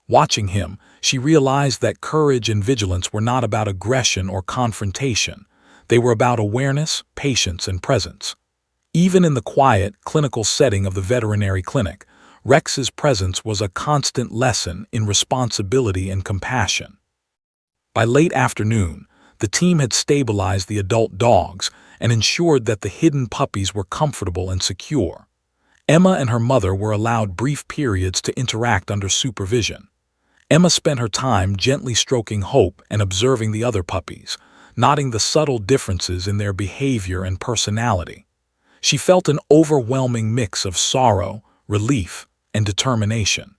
Watching him, she realized that courage and vigilance were not about aggression or confrontation. They were about awareness, patience, and presence. Even in the quiet, clinical setting of the veterinary clinic, Rex's presence was a constant lesson in responsibility and compassion. By late afternoon, the team had stabilized the adult dogs and ensured that the hidden puppies were comfortable and secure. Emma and her mother were allowed brief periods to interact under supervision. Emma spent her time gently stroking Hope and observing the other puppies, noting the subtle differences in their behavior and personality. She felt an overwhelming mix of sorrow, relief, and determination.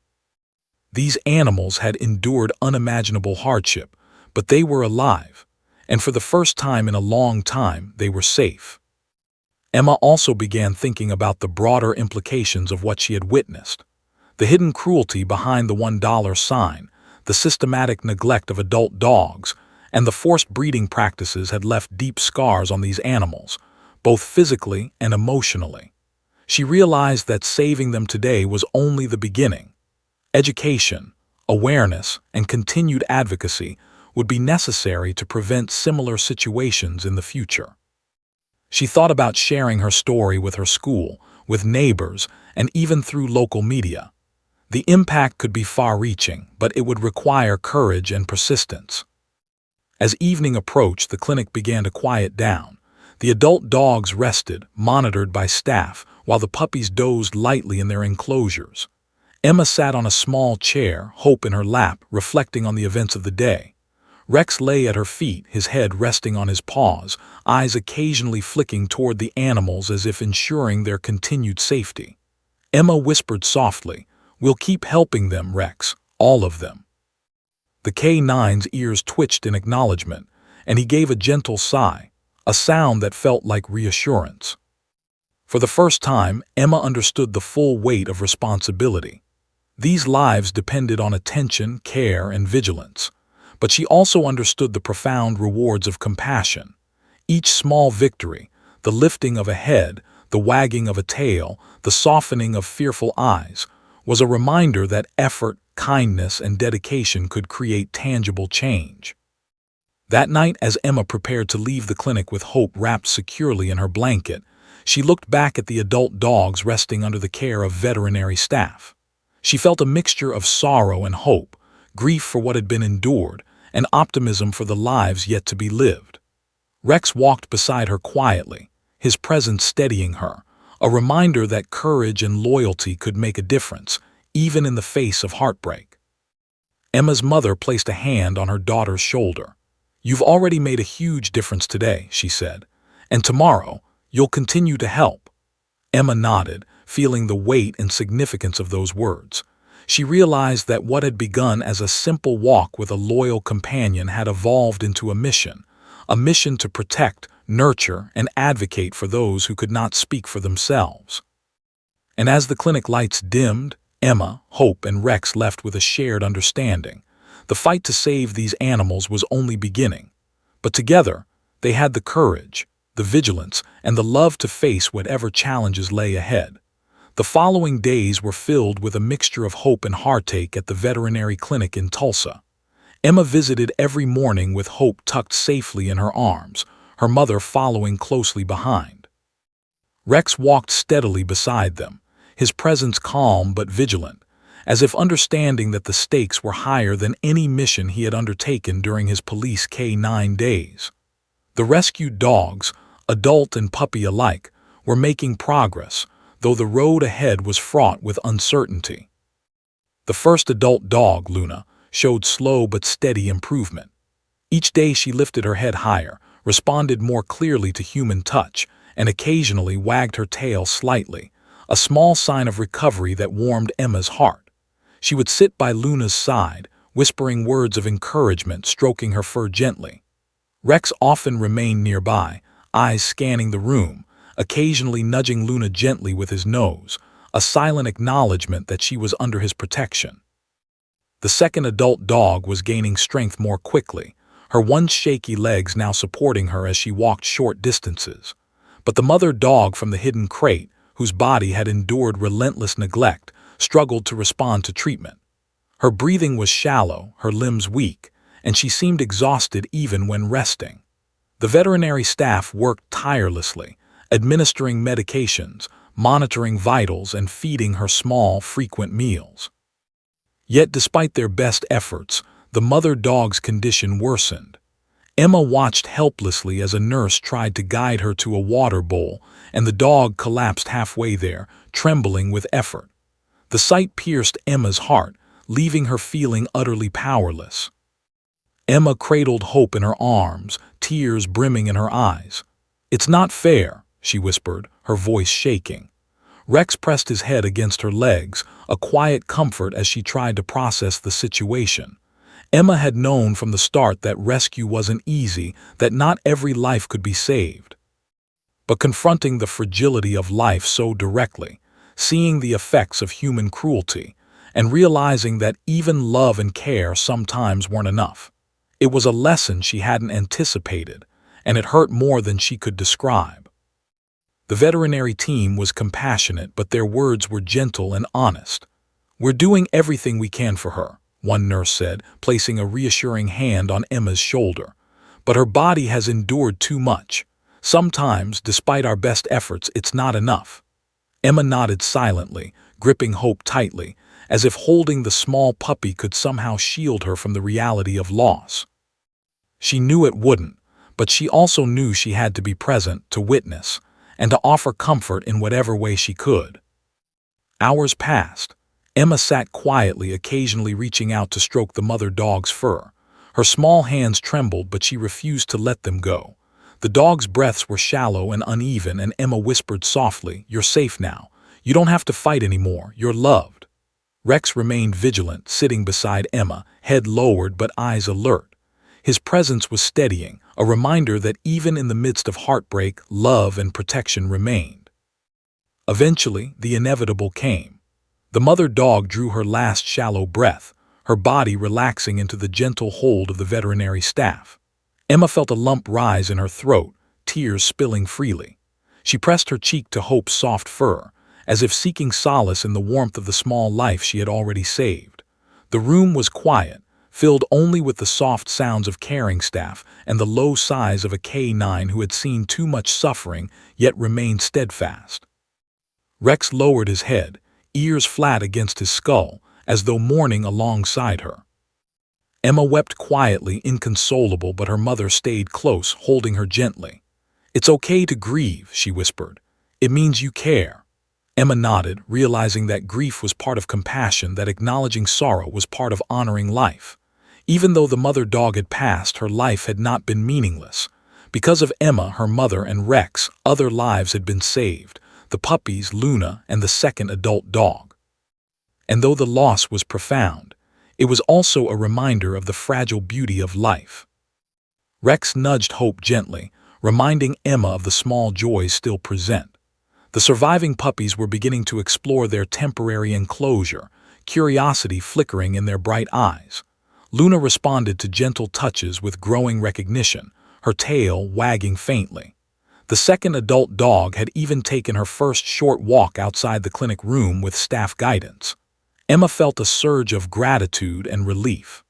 These animals had endured unimaginable hardship, but they were alive, and for the first time in a long time, they were safe. Emma also began thinking about the broader implications of what she had witnessed. The hidden cruelty behind the $1 sign, the systematic neglect of adult dogs, and the forced breeding practices had left deep scars on these animals, both physically and emotionally. She realized that saving them today was only the beginning. Education, awareness, and continued advocacy would be necessary to prevent similar situations in the future. She thought about sharing her story with her school, with neighbors, and even through local media. The impact could be far-reaching, but it would require courage and persistence. As evening approached, the clinic began to quiet down. The adult dogs rested, monitored by staff, while the puppies dozed lightly in their enclosures. Emma sat on a small chair, Hope in her lap, reflecting on the events of the day. Rex lay at her feet, his head resting on his paws, eyes occasionally flicking toward the animals as if ensuring their continued safety. Emma whispered softly, "We'll keep helping them, Rex, all of them." The K9's ears twitched in acknowledgement, and he gave a gentle sigh, a sound that felt like reassurance. For the first time, Emma understood the full weight of responsibility. These lives depended on attention, care, and vigilance. But she also understood the profound rewards of compassion. Each small victory, the lifting of a head, the wagging of a tail, the softening of fearful eyes, was a reminder that effort, kindness, and dedication could create tangible change. That night, as Emma prepared to leave the clinic with Hope wrapped securely in her blanket, she looked back at the adult dogs resting under the care of veterinary staff. She felt a mixture of sorrow and hope, grief for what had been endured, and optimism for the lives yet to be lived. Rex walked beside her quietly, his presence steadying her, a reminder that courage and loyalty could make a difference, even in the face of heartbreak. Emma's mother placed a hand on her daughter's shoulder. "You've already made a huge difference today," she said, "and tomorrow you'll continue to help." Emma nodded, feeling the weight and significance of those words. She realized that what had begun as a simple walk with a loyal companion had evolved into a mission to protect, nurture, and advocate for those who could not speak for themselves. And as the clinic lights dimmed, Emma, Hope, and Rex left with a shared understanding. The fight to save these animals was only beginning. But together, they had the courage, the vigilance, and the love to face whatever challenges lay ahead. The following days were filled with a mixture of hope and heartache at the veterinary clinic in Tulsa. Emma visited every morning with Hope tucked safely in her arms, her mother following closely behind. Rex walked steadily beside them, his presence calm but vigilant, as if understanding that the stakes were higher than any mission he had undertaken during his police K9 days. The rescued dogs, adult and puppy alike, were making progress, though the road ahead was fraught with uncertainty. The first adult dog, Luna, showed slow but steady improvement. Each day she lifted her head higher, responded more clearly to human touch, and occasionally wagged her tail slightly, a small sign of recovery that warmed Emma's heart. She would sit by Luna's side, whispering words of encouragement, stroking her fur gently. Rex often remained nearby, eyes scanning the room, occasionally nudging Luna gently with his nose, a silent acknowledgement that she was under his protection. The second adult dog was gaining strength more quickly, her once shaky legs now supporting her as she walked short distances. But the mother dog from the hidden crate, whose body had endured relentless neglect, struggled to respond to treatment. Her breathing was shallow, her limbs weak, and she seemed exhausted even when resting. The veterinary staff worked tirelessly, administering medications, monitoring vitals, and feeding her small, frequent meals. Yet despite their best efforts, the mother dog's condition worsened. Emma watched helplessly as a nurse tried to guide her to a water bowl, and the dog collapsed halfway there, trembling with effort. The sight pierced Emma's heart, leaving her feeling utterly powerless. Emma cradled Hope in her arms, tears brimming in her eyes. "It's not fair," she whispered, her voice shaking. Rex pressed his head against her legs, a quiet comfort as she tried to process the situation. Emma had known from the start that rescue wasn't easy, that not every life could be saved. But confronting the fragility of life so directly, seeing the effects of human cruelty, and realizing that even love and care sometimes weren't enough, it was a lesson she hadn't anticipated, and it hurt more than she could describe. The veterinary team was compassionate, but their words were gentle and honest. "We're doing everything we can for her," one nurse said, placing a reassuring hand on Emma's shoulder. "But her body has endured too much. Sometimes, despite our best efforts, it's not enough." Emma nodded silently, gripping Hope tightly, as if holding the small puppy could somehow shield her from the reality of loss. She knew it wouldn't, but she also knew she had to be present to witness and to offer comfort in whatever way she could. Hours passed. Emma sat quietly, occasionally reaching out to stroke the mother dog's fur. Her small hands trembled, but she refused to let them go. The dog's breaths were shallow and uneven, and Emma whispered softly, "You're safe now. You don't have to fight anymore. You're loved." Rex remained vigilant, sitting beside Emma, head lowered but eyes alert. His presence was steadying, a reminder that even in the midst of heartbreak, love and protection remained. Eventually, the inevitable came. The mother dog drew her last shallow breath, her body relaxing into the gentle hold of the veterinary staff. Emma felt a lump rise in her throat, tears spilling freely. She pressed her cheek to Hope's soft fur, as if seeking solace in the warmth of the small life she had already saved. The room was quiet, filled only with the soft sounds of caring staff and the low sighs of a canine who had seen too much suffering yet remained steadfast. Rex lowered his head, ears flat against his skull, as though mourning alongside her. Emma wept quietly, inconsolable, but her mother stayed close, holding her gently. "It's okay to grieve," she whispered. "It means you care." Emma nodded, realizing that grief was part of compassion, that acknowledging sorrow was part of honoring life. Even though the mother dog had passed, her life had not been meaningless. Because of Emma, her mother, and Rex, other lives had been saved: the puppies, Luna, and the second adult dog. And though the loss was profound, it was also a reminder of the fragile beauty of life. Rex nudged Hope gently, reminding Emma of the small joys still present. The surviving puppies were beginning to explore their temporary enclosure, curiosity flickering in their bright eyes. Luna responded to gentle touches with growing recognition, her tail wagging faintly. The second adult dog had even taken her first short walk outside the clinic room with staff guidance. Emma felt a surge of gratitude and relief.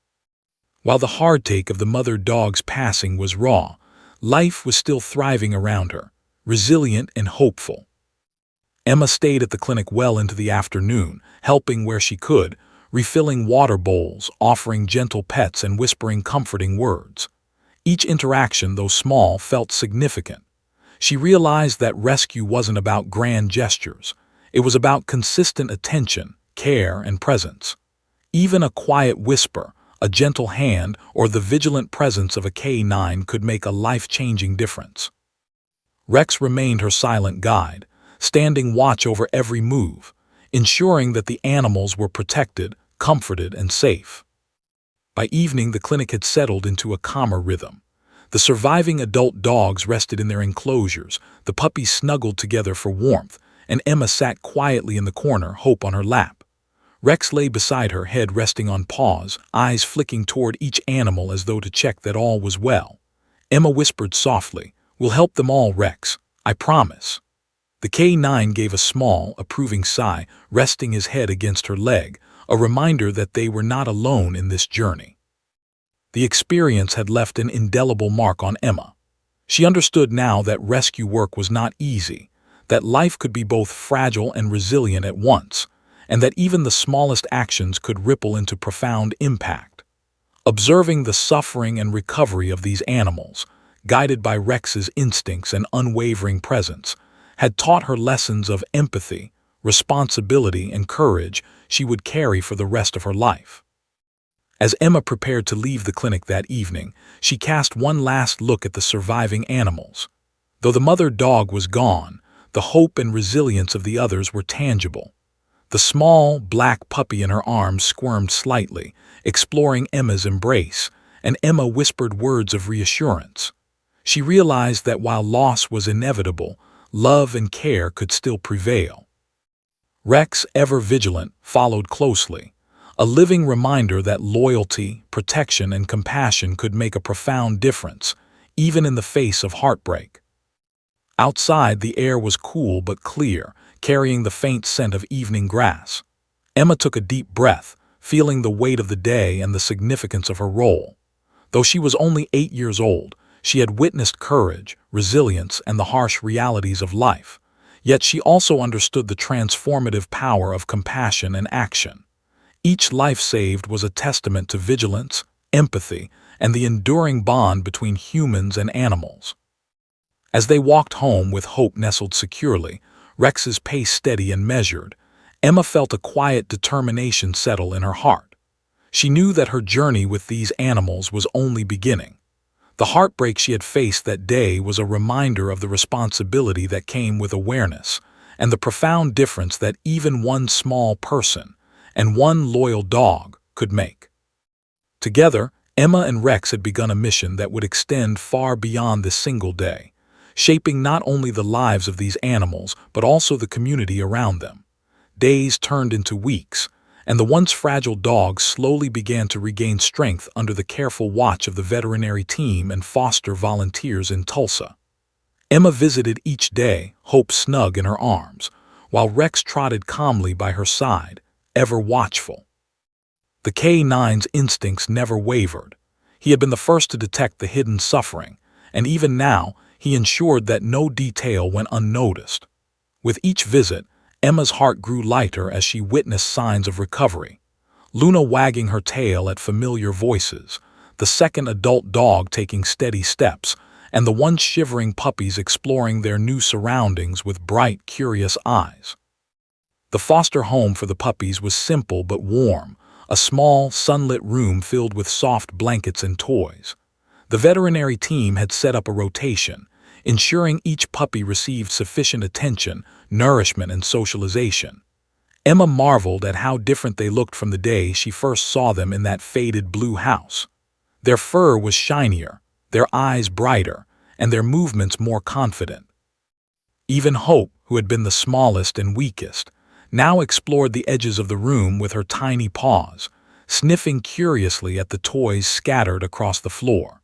While the hardtake of the mother dog's passing was raw, life was still thriving around her, resilient and hopeful. Emma stayed at the clinic well into the afternoon, helping where she could, refilling water bowls, offering gentle pets, and whispering comforting words. Each interaction, though small, felt significant. She realized that rescue wasn't about grand gestures. It was about consistent attention, care, and presence. Even a quiet whisper, a gentle hand, or the vigilant presence of a canine could make a life-changing difference. Rex remained her silent guide, standing watch over every move, ensuring that the animals were protected, comforted, and safe. By evening, the clinic had settled into a calmer rhythm. The surviving adult dogs rested in their enclosures, the puppies snuggled together for warmth, and Emma sat quietly in the corner, Hope on her lap. Rex lay beside her, head resting on paws, eyes flicking toward each animal as though to check that all was well. Emma whispered softly, "We'll help them all, Rex. I promise." The K9 gave a small, approving sigh, resting his head against her leg, a reminder that they were not alone in this journey. The experience had left an indelible mark on Emma. She understood now that rescue work was not easy, that life could be both fragile and resilient at once, and that even the smallest actions could ripple into profound impact. Observing the suffering and recovery of these animals, guided by Rex's instincts and unwavering presence, had taught her lessons of empathy, responsibility, and courage she would carry for the rest of her life. As Emma prepared to leave the clinic that evening, she cast one last look at the surviving animals. Though the mother dog was gone, the hope and resilience of the others were tangible. The small, black puppy in her arms squirmed slightly, exploring Emma's embrace, and Emma whispered words of reassurance. She realized that while loss was inevitable, love and care could still prevail. Rex, ever vigilant, followed closely, a living reminder that loyalty, protection, and compassion could make a profound difference, even in the face of heartbreak. Outside, the air was cool but clear, carrying the faint scent of evening grass. Emma took a deep breath, feeling the weight of the day and the significance of her role. Though she was only 8 years old, she had witnessed courage, resilience, and the harsh realities of life. Yet she also understood the transformative power of compassion and action. Each life saved was a testament to vigilance, empathy, and the enduring bond between humans and animals. As they walked home with Hope nestled securely, Rex's pace steady and measured, Emma felt a quiet determination settle in her heart. She knew that her journey with these animals was only beginning. The heartbreak she had faced that day was a reminder of the responsibility that came with awareness, and the profound difference that even one small person and one loyal dog could make. Together, Emma and Rex had begun a mission that would extend far beyond this single day, shaping not only the lives of these animals but also the community around them. Days turned into weeks, and the once fragile dog slowly began to regain strength under the careful watch of the veterinary team and foster volunteers in Tulsa. Emma visited each day, Hope snug in her arms, while Rex trotted calmly by her side, ever watchful. The K9's instincts never wavered. He had been the first to detect the hidden suffering, and even now he ensured that no detail went unnoticed. With each visit, Emma's heart grew lighter as she witnessed signs of recovery. Luna wagging her tail at familiar voices, the second adult dog taking steady steps, and the once shivering puppies exploring their new surroundings with bright, curious eyes. The foster home for the puppies was simple but warm, a small, sunlit room filled with soft blankets and toys. The veterinary team had set up a rotation, ensuring each puppy received sufficient attention, nourishment, and socialization. Emma marveled at how different they looked from the day she first saw them in that faded blue house. Their fur was shinier, their eyes brighter, and their movements more confident. Even Hope, who had been the smallest and weakest, now explored the edges of the room with her tiny paws, sniffing curiously at the toys scattered across the floor.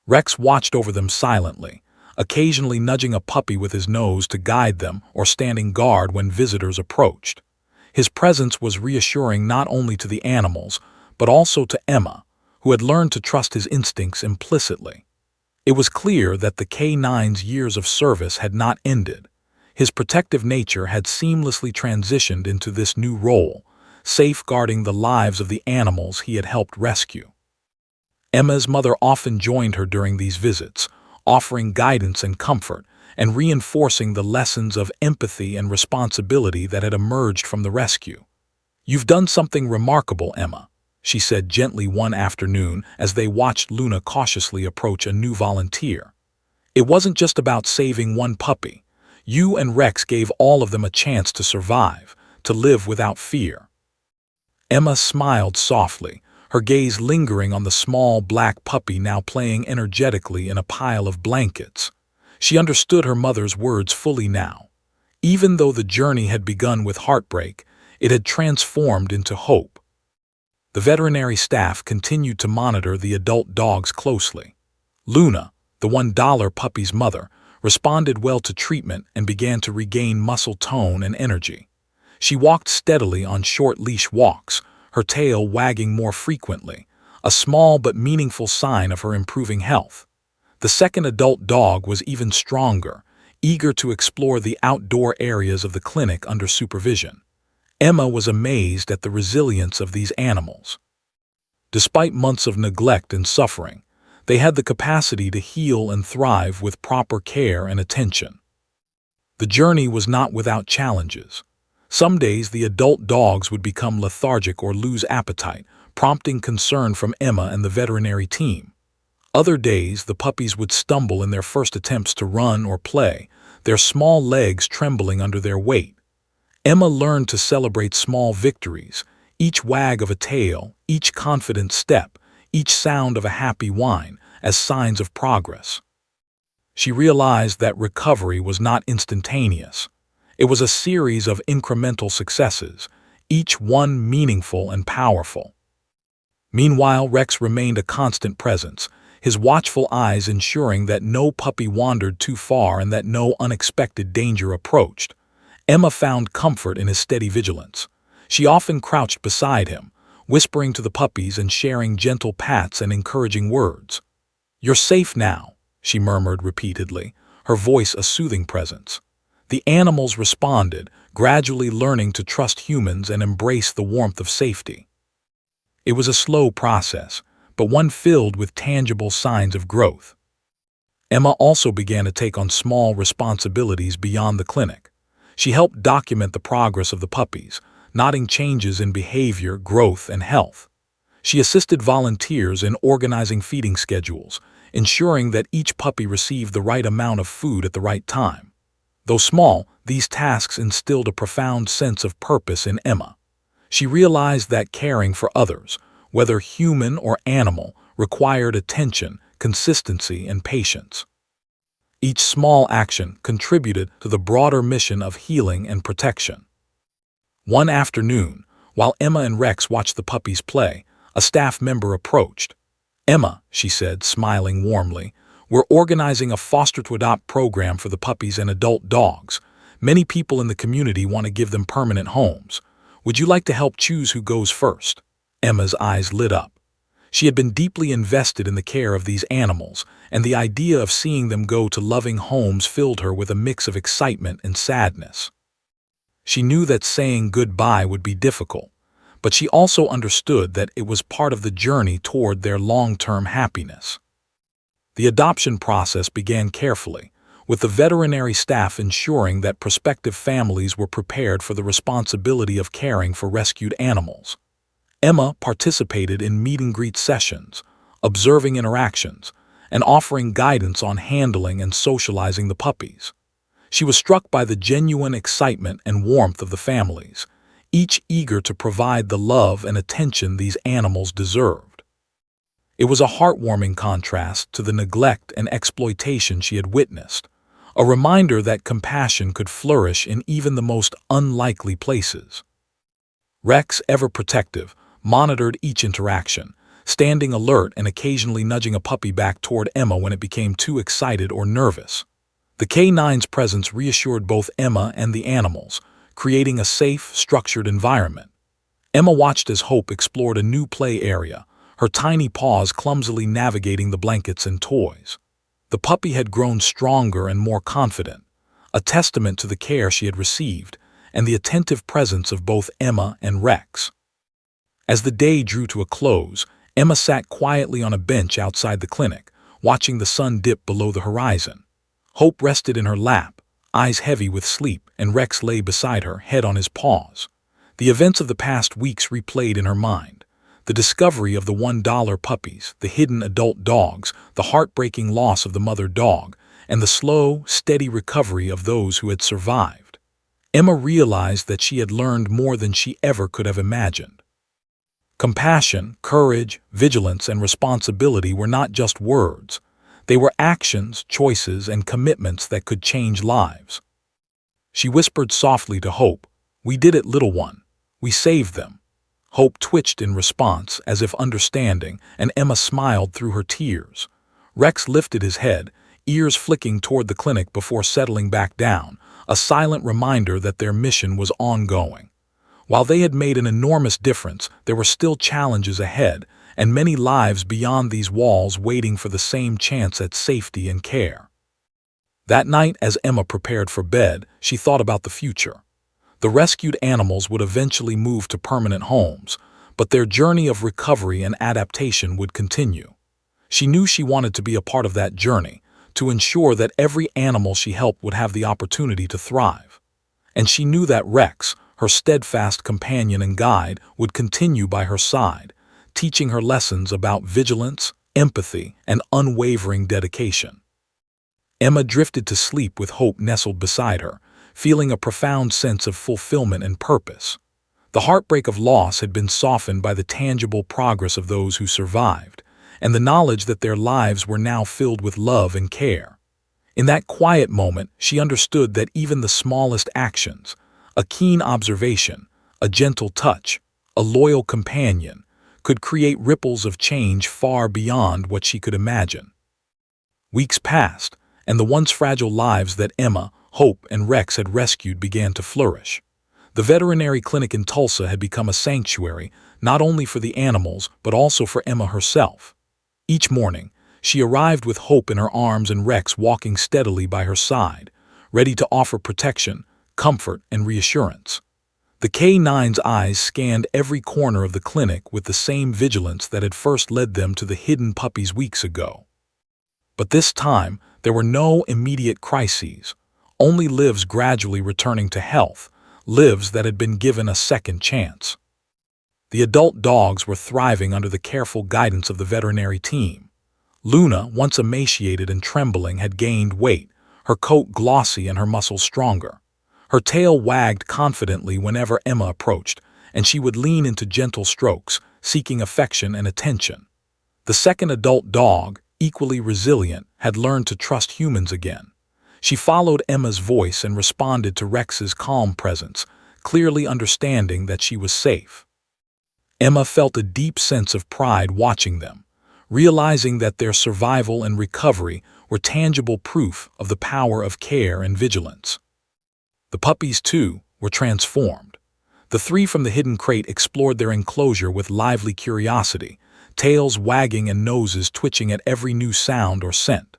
Rex watched over them silently, occasionally nudging a puppy with his nose to guide them or standing guard when visitors approached. His presence was reassuring not only to the animals, but also to Emma, who had learned to trust his instincts implicitly. It was clear that the K9's years of service had not ended. His protective nature had seamlessly transitioned into this new role, safeguarding the lives of the animals he had helped rescue. Emma's mother often joined her during these visits, offering guidance and comfort, and reinforcing the lessons of empathy and responsibility that had emerged from the rescue. "You've done something remarkable, Emma," she said gently one afternoon as they watched Luna cautiously approach a new volunteer. "It wasn't just about saving one puppy. You and Rex gave all of them a chance to survive, to live without fear." Emma smiled softly, her gaze lingering on the small black puppy now playing energetically in a pile of blankets. She understood her mother's words fully now. Even though the journey had begun with heartbreak, it had transformed into hope. The veterinary staff continued to monitor the adult dogs closely. Luna, the $1 puppy's mother, responded well to treatment and began to regain muscle tone and energy. She walked steadily on short leash walks, her tail wagging more frequently, a small but meaningful sign of her improving health. The second adult dog was even stronger, eager to explore the outdoor areas of the clinic under supervision. Emma was amazed at the resilience of these animals. Despite months of neglect and suffering, they had the capacity to heal and thrive with proper care and attention. The journey was not without challenges. Some days the adult dogs would become lethargic or lose appetite, prompting concern from Emma and the veterinary team. Other days the puppies would stumble in their first attempts to run or play, their small legs trembling under their weight. Emma learned to celebrate small victories, each wag of a tail, each confident step, each sound of a happy whine, as signs of progress. She realized that recovery was not instantaneous. It was a series of incremental successes, each one meaningful and powerful. Meanwhile, Rex remained a constant presence, his watchful eyes ensuring that no puppy wandered too far and that no unexpected danger approached. Emma found comfort in his steady vigilance. She often crouched beside him, whispering to the puppies and sharing gentle pats and encouraging words. "You're safe now," she murmured repeatedly, her voice a soothing presence. The animals responded, gradually learning to trust humans and embrace the warmth of safety. It was a slow process, but one filled with tangible signs of growth. Emma also began to take on small responsibilities beyond the clinic. She helped document the progress of the puppies, noting changes in behavior, growth, and health. She assisted volunteers in organizing feeding schedules, ensuring that each puppy received the right amount of food at the right time. Though small, these tasks instilled a profound sense of purpose in Emma. She realized that caring for others, whether human or animal, required attention, consistency, and patience. Each small action contributed to the broader mission of healing and protection. One afternoon, while Emma and Rex watched the puppies play, a staff member approached. "Emma," she said, smiling warmly, "we're organizing a foster-to-adopt program for the puppies and adult dogs. Many people in the community want to give them permanent homes. Would you like to help choose who goes first?" Emma's eyes lit up. She had been deeply invested in the care of these animals, and the idea of seeing them go to loving homes filled her with a mix of excitement and sadness. She knew that saying goodbye would be difficult, but she also understood that it was part of the journey toward their long-term happiness. The adoption process began carefully, with the veterinary staff ensuring that prospective families were prepared for the responsibility of caring for rescued animals. Emma participated in meet-and-greet sessions, observing interactions, and offering guidance on handling and socializing the puppies. She was struck by the genuine excitement and warmth of the families, each eager to provide the love and attention these animals deserved. It was a heartwarming contrast to the neglect and exploitation she had witnessed, a reminder that compassion could flourish in even the most unlikely places. Rex, ever protective, monitored each interaction, standing alert and occasionally nudging a puppy back toward Emma when it became too excited or nervous. The K9's presence reassured both Emma and the animals, creating a safe, structured environment. Emma watched as Hope explored a new play area, her tiny paws clumsily navigating the blankets and toys. The puppy had grown stronger and more confident, a testament to the care she had received and the attentive presence of both Emma and Rex. As the day drew to a close, Emma sat quietly on a bench outside the clinic, watching the sun dip below the horizon. Hope rested in her lap, eyes heavy with sleep, and Rex lay beside her, head on his paws. The events of the past weeks replayed in her mind. The discovery of the $1 puppies, the hidden adult dogs, the heartbreaking loss of the mother dog, and the slow, steady recovery of those who had survived. Emma realized that she had learned more than she ever could have imagined. Compassion, courage, vigilance, and responsibility were not just words. They were actions, choices, and commitments that could change lives. She whispered softly to Hope, "We did it, little one. We saved them." Hope twitched in response, as if understanding, and Emma smiled through her tears. Rex lifted his head, ears flicking toward the clinic before settling back down, a silent reminder that their mission was ongoing. While they had made an enormous difference, there were still challenges ahead, and many lives beyond these walls waiting for the same chance at safety and care. That night, as Emma prepared for bed, she thought about the future. The rescued animals would eventually move to permanent homes, but their journey of recovery and adaptation would continue. She knew she wanted to be a part of that journey, to ensure that every animal she helped would have the opportunity to thrive. And she knew that Rex, her steadfast companion and guide, would continue by her side, teaching her lessons about vigilance, empathy, and unwavering dedication. Emma drifted to sleep with Hope nestled beside her, feeling a profound sense of fulfillment and purpose. The heartbreak of loss had been softened by the tangible progress of those who survived, and the knowledge that their lives were now filled with love and care. In that quiet moment, she understood that even the smallest actions, a keen observation, a gentle touch, a loyal companion, could create ripples of change far beyond what she could imagine. Weeks passed, and the once fragile lives that Emma, Hope, and Rex had rescued began to flourish. The veterinary clinic in Tulsa had become a sanctuary, not only for the animals, but also for Emma herself. Each morning, she arrived with Hope in her arms and Rex walking steadily by her side, ready to offer protection, comfort, and reassurance. The K9's eyes scanned every corner of the clinic with the same vigilance that had first led them to the hidden puppies weeks ago. But this time, there were no immediate crises, only lives gradually returning to health, lives that had been given a second chance. The adult dogs were thriving under the careful guidance of the veterinary team. Luna, once emaciated and trembling, had gained weight, her coat glossy and her muscles stronger. Her tail wagged confidently whenever Emma approached, and she would lean into gentle strokes, seeking affection and attention. The second adult dog, equally resilient, had learned to trust humans again. She followed Emma's voice and responded to Rex's calm presence, clearly understanding that she was safe. Emma felt a deep sense of pride watching them, realizing that their survival and recovery were tangible proof of the power of care and vigilance. The puppies, too, were transformed. The three from the hidden crate explored their enclosure with lively curiosity, tails wagging and noses twitching at every new sound or scent.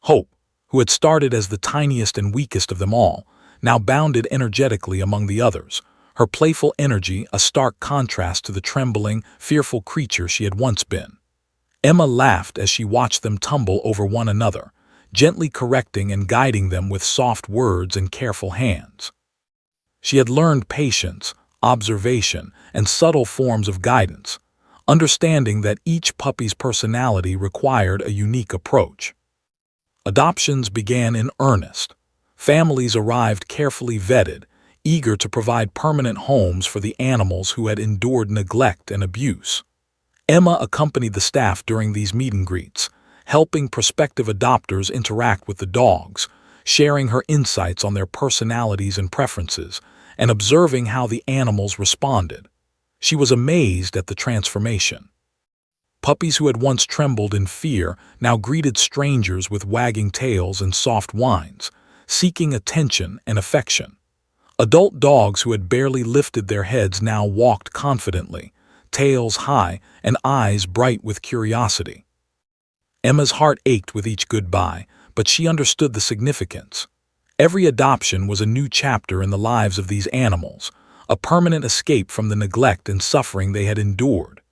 Hope, who had started as the tiniest and weakest of them all, now bounded energetically among the others, her playful energy a stark contrast to the trembling, fearful creature she had once been. Emma laughed as she watched them tumble over one another, gently correcting and guiding them with soft words and careful hands. She had learned patience, observation, and subtle forms of guidance, understanding that each puppy's personality required a unique approach. Adoptions began in earnest. Families arrived carefully vetted, eager to provide permanent homes for the animals who had endured neglect and abuse. Emma accompanied the staff during these meet and greets, helping prospective adopters interact with the dogs, sharing her insights on their personalities and preferences, and observing how the animals responded. She was amazed at the transformation. Puppies who had once trembled in fear now greeted strangers with wagging tails and soft whines, seeking attention and affection. Adult dogs who had barely lifted their heads now walked confidently, tails high and eyes bright with curiosity. Emma's heart ached with each goodbye, but she understood the significance. Every adoption was a new chapter in the lives of these animals, a permanent escape from the neglect and suffering they had endured.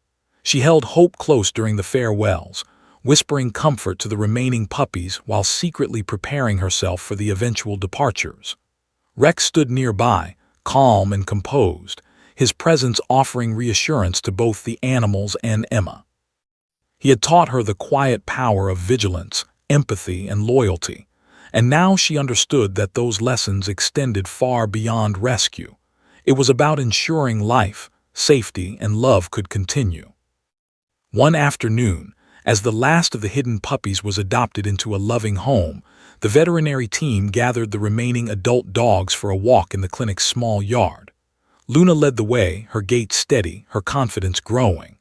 She held Hope close during the farewells, whispering comfort to the remaining puppies while secretly preparing herself for the eventual departures. Rex stood nearby, calm and composed, his presence offering reassurance to both the animals and Emma. He had taught her the quiet power of vigilance, empathy, and loyalty, and now she understood that those lessons extended far beyond rescue. It was about ensuring life, safety, and love could continue. One afternoon, as the last of the hidden puppies was adopted into a loving home, the veterinary team gathered the remaining adult dogs for a walk in the clinic's small yard. Luna led the way, her gait steady, her confidence growing.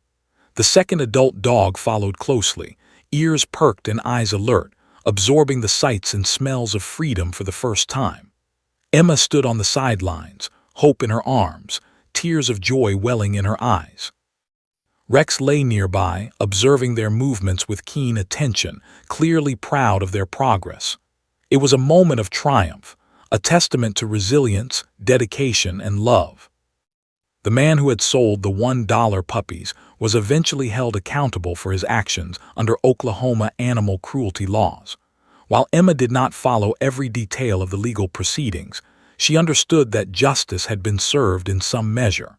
The second adult dog followed closely, ears perked and eyes alert, absorbing the sights and smells of freedom for the first time. Emma stood on the sidelines, Hope in her arms, tears of joy welling in her eyes. Rex lay nearby, observing their movements with keen attention, clearly proud of their progress. It was a moment of triumph, a testament to resilience, dedication, and love. The man who had sold the $1 puppies was eventually held accountable for his actions under Oklahoma animal cruelty laws. While Emma did not follow every detail of the legal proceedings, she understood that justice had been served in some measure.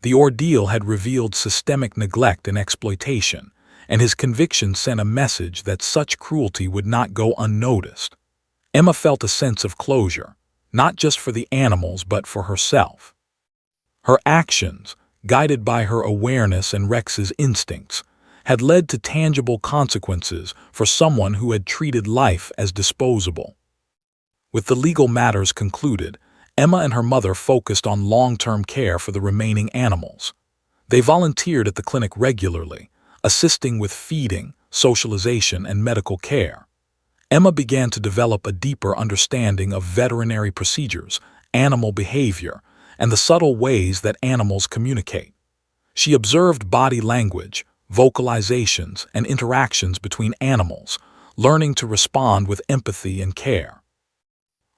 The ordeal had revealed systemic neglect and exploitation, and his conviction sent a message that such cruelty would not go unnoticed. Emma felt a sense of closure, not just for the animals but for herself. Her actions, guided by her awareness and Rex's instincts, had led to tangible consequences for someone who had treated life as disposable. With the legal matters concluded, Emma and her mother focused on long-term care for the remaining animals. They volunteered at the clinic regularly, assisting with feeding, socialization, and medical care. Emma began to develop a deeper understanding of veterinary procedures, animal behavior, and the subtle ways that animals communicate. She observed body language, vocalizations, and interactions between animals, learning to respond with empathy and care.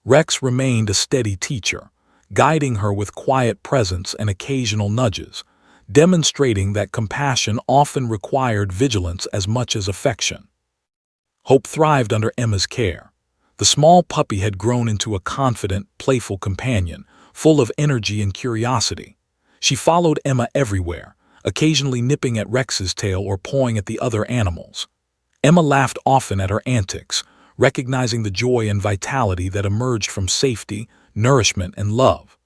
Rex remained a steady teacher, guiding her with quiet presence and occasional nudges, demonstrating that compassion often required vigilance as much as affection. Hope thrived under Emma's care. The small puppy had grown into a confident, playful companion, full of energy and curiosity. She followed Emma everywhere, occasionally nipping at Rex's tail or pawing at the other animals. Emma laughed often at her antics, recognizing the joy and vitality that emerged from safety, nourishment, and love.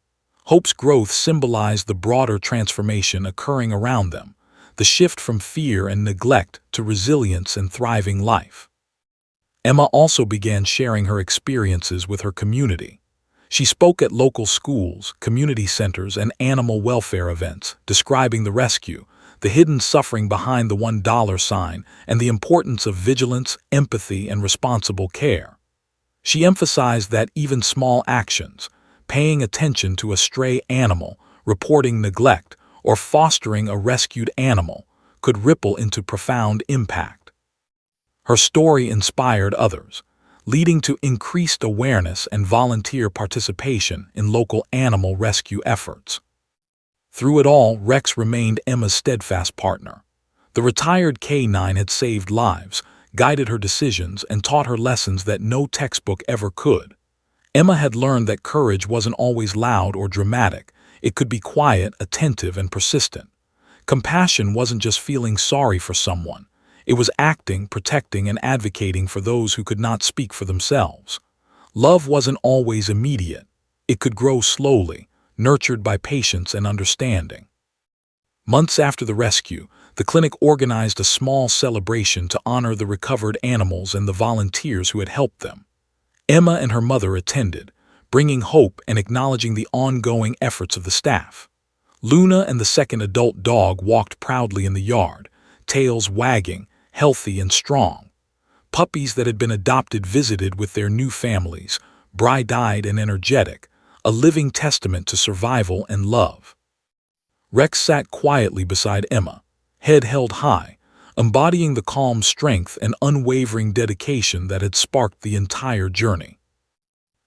Hope's growth symbolized the broader transformation occurring around them, the shift from fear and neglect to resilience and thriving life. Emma also began sharing her experiences with her community. She spoke at local schools, community centers, and animal welfare events, describing the rescue, the hidden suffering behind the $1 sign, and the importance of vigilance, empathy, and responsible care. She emphasized that even small actions, paying attention to a stray animal, reporting neglect, or fostering a rescued animal, could ripple into profound impact. Her story inspired others, leading to increased awareness and volunteer participation in local animal rescue efforts. Through it all, Rex remained Emma's steadfast partner. The retired canine had saved lives, guided her decisions, and taught her lessons that no textbook ever could. Emma had learned that courage wasn't always loud or dramatic. It could be quiet, attentive, and persistent. Compassion wasn't just feeling sorry for someone. It was acting, protecting, and advocating for those who could not speak for themselves. Love wasn't always immediate. It could grow slowly, nurtured by patience and understanding. Months after the rescue, the clinic organized a small celebration to honor the recovered animals and the volunteers who had helped them. Emma and her mother attended, bringing hope and acknowledging the ongoing efforts of the staff. Luna and the second adult dog walked proudly in the yard, tails wagging, healthy and strong. Puppies that had been adopted visited with their new families, bright-eyed and energetic, a living testament to survival and love. Rex sat quietly beside Emma, head held high, embodying the calm strength and unwavering dedication that had sparked the entire journey.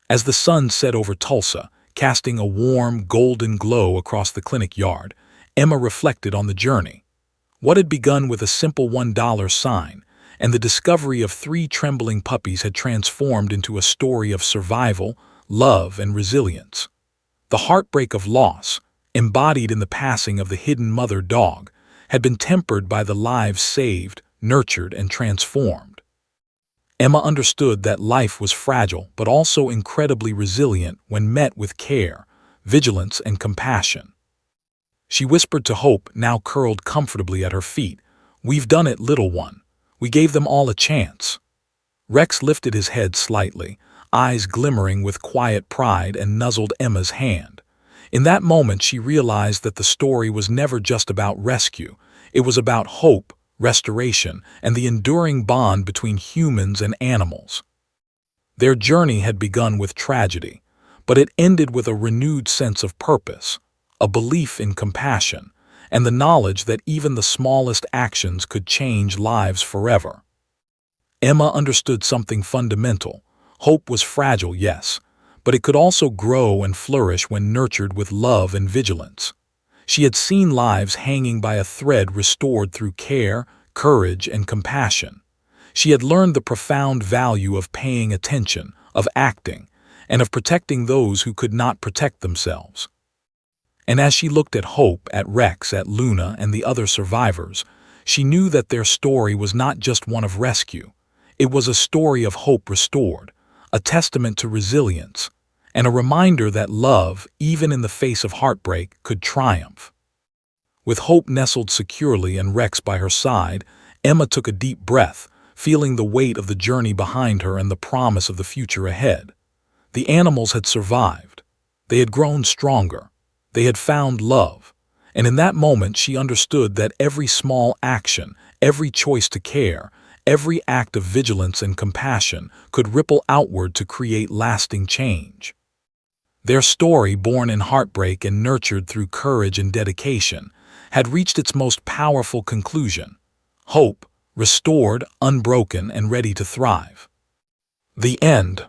As the sun set over Tulsa, casting a warm, golden glow across the clinic yard, Emma reflected on the journey. What had begun with a simple $1 sign and the discovery of 3 trembling puppies had transformed into a story of survival, love, and resilience. The heartbreak of loss, embodied in the passing of the hidden mother dog, had been tempered by the lives saved, nurtured, and transformed. Emma understood that life was fragile but also incredibly resilient when met with care, vigilance, and compassion. She whispered to Hope, now curled comfortably at her feet, "We've done it, little one. We gave them all a chance." Rex lifted his head slightly, eyes glimmering with quiet pride, and nuzzled Emma's hand. In that moment, she realized that the story was never just about rescue. It was about hope, restoration, and the enduring bond between humans and animals. Their journey had begun with tragedy, but it ended with a renewed sense of purpose, a belief in compassion, and the knowledge that even the smallest actions could change lives forever. Emma understood something fundamental. Hope was fragile, yes, but it could also grow and flourish when nurtured with love and vigilance. She had seen lives hanging by a thread restored through care, courage, and compassion. She had learned the profound value of paying attention, of acting, and of protecting those who could not protect themselves. And as she looked at Hope, at Rex, at Luna, and the other survivors, she knew that their story was not just one of rescue. It was a story of hope restored, a testament to resilience, and a reminder that love, even in the face of heartbreak, could triumph. With Hope nestled securely and Rex by her side, Emma took a deep breath, feeling the weight of the journey behind her and the promise of the future ahead. The animals had survived. They had grown stronger. They had found love. And in that moment, she understood that every small action, every choice to care, every act of vigilance and compassion could ripple outward to create lasting change. Their story, born in heartbreak and nurtured through courage and dedication, had reached its most powerful conclusion: hope, restored, unbroken, and ready to thrive. The end.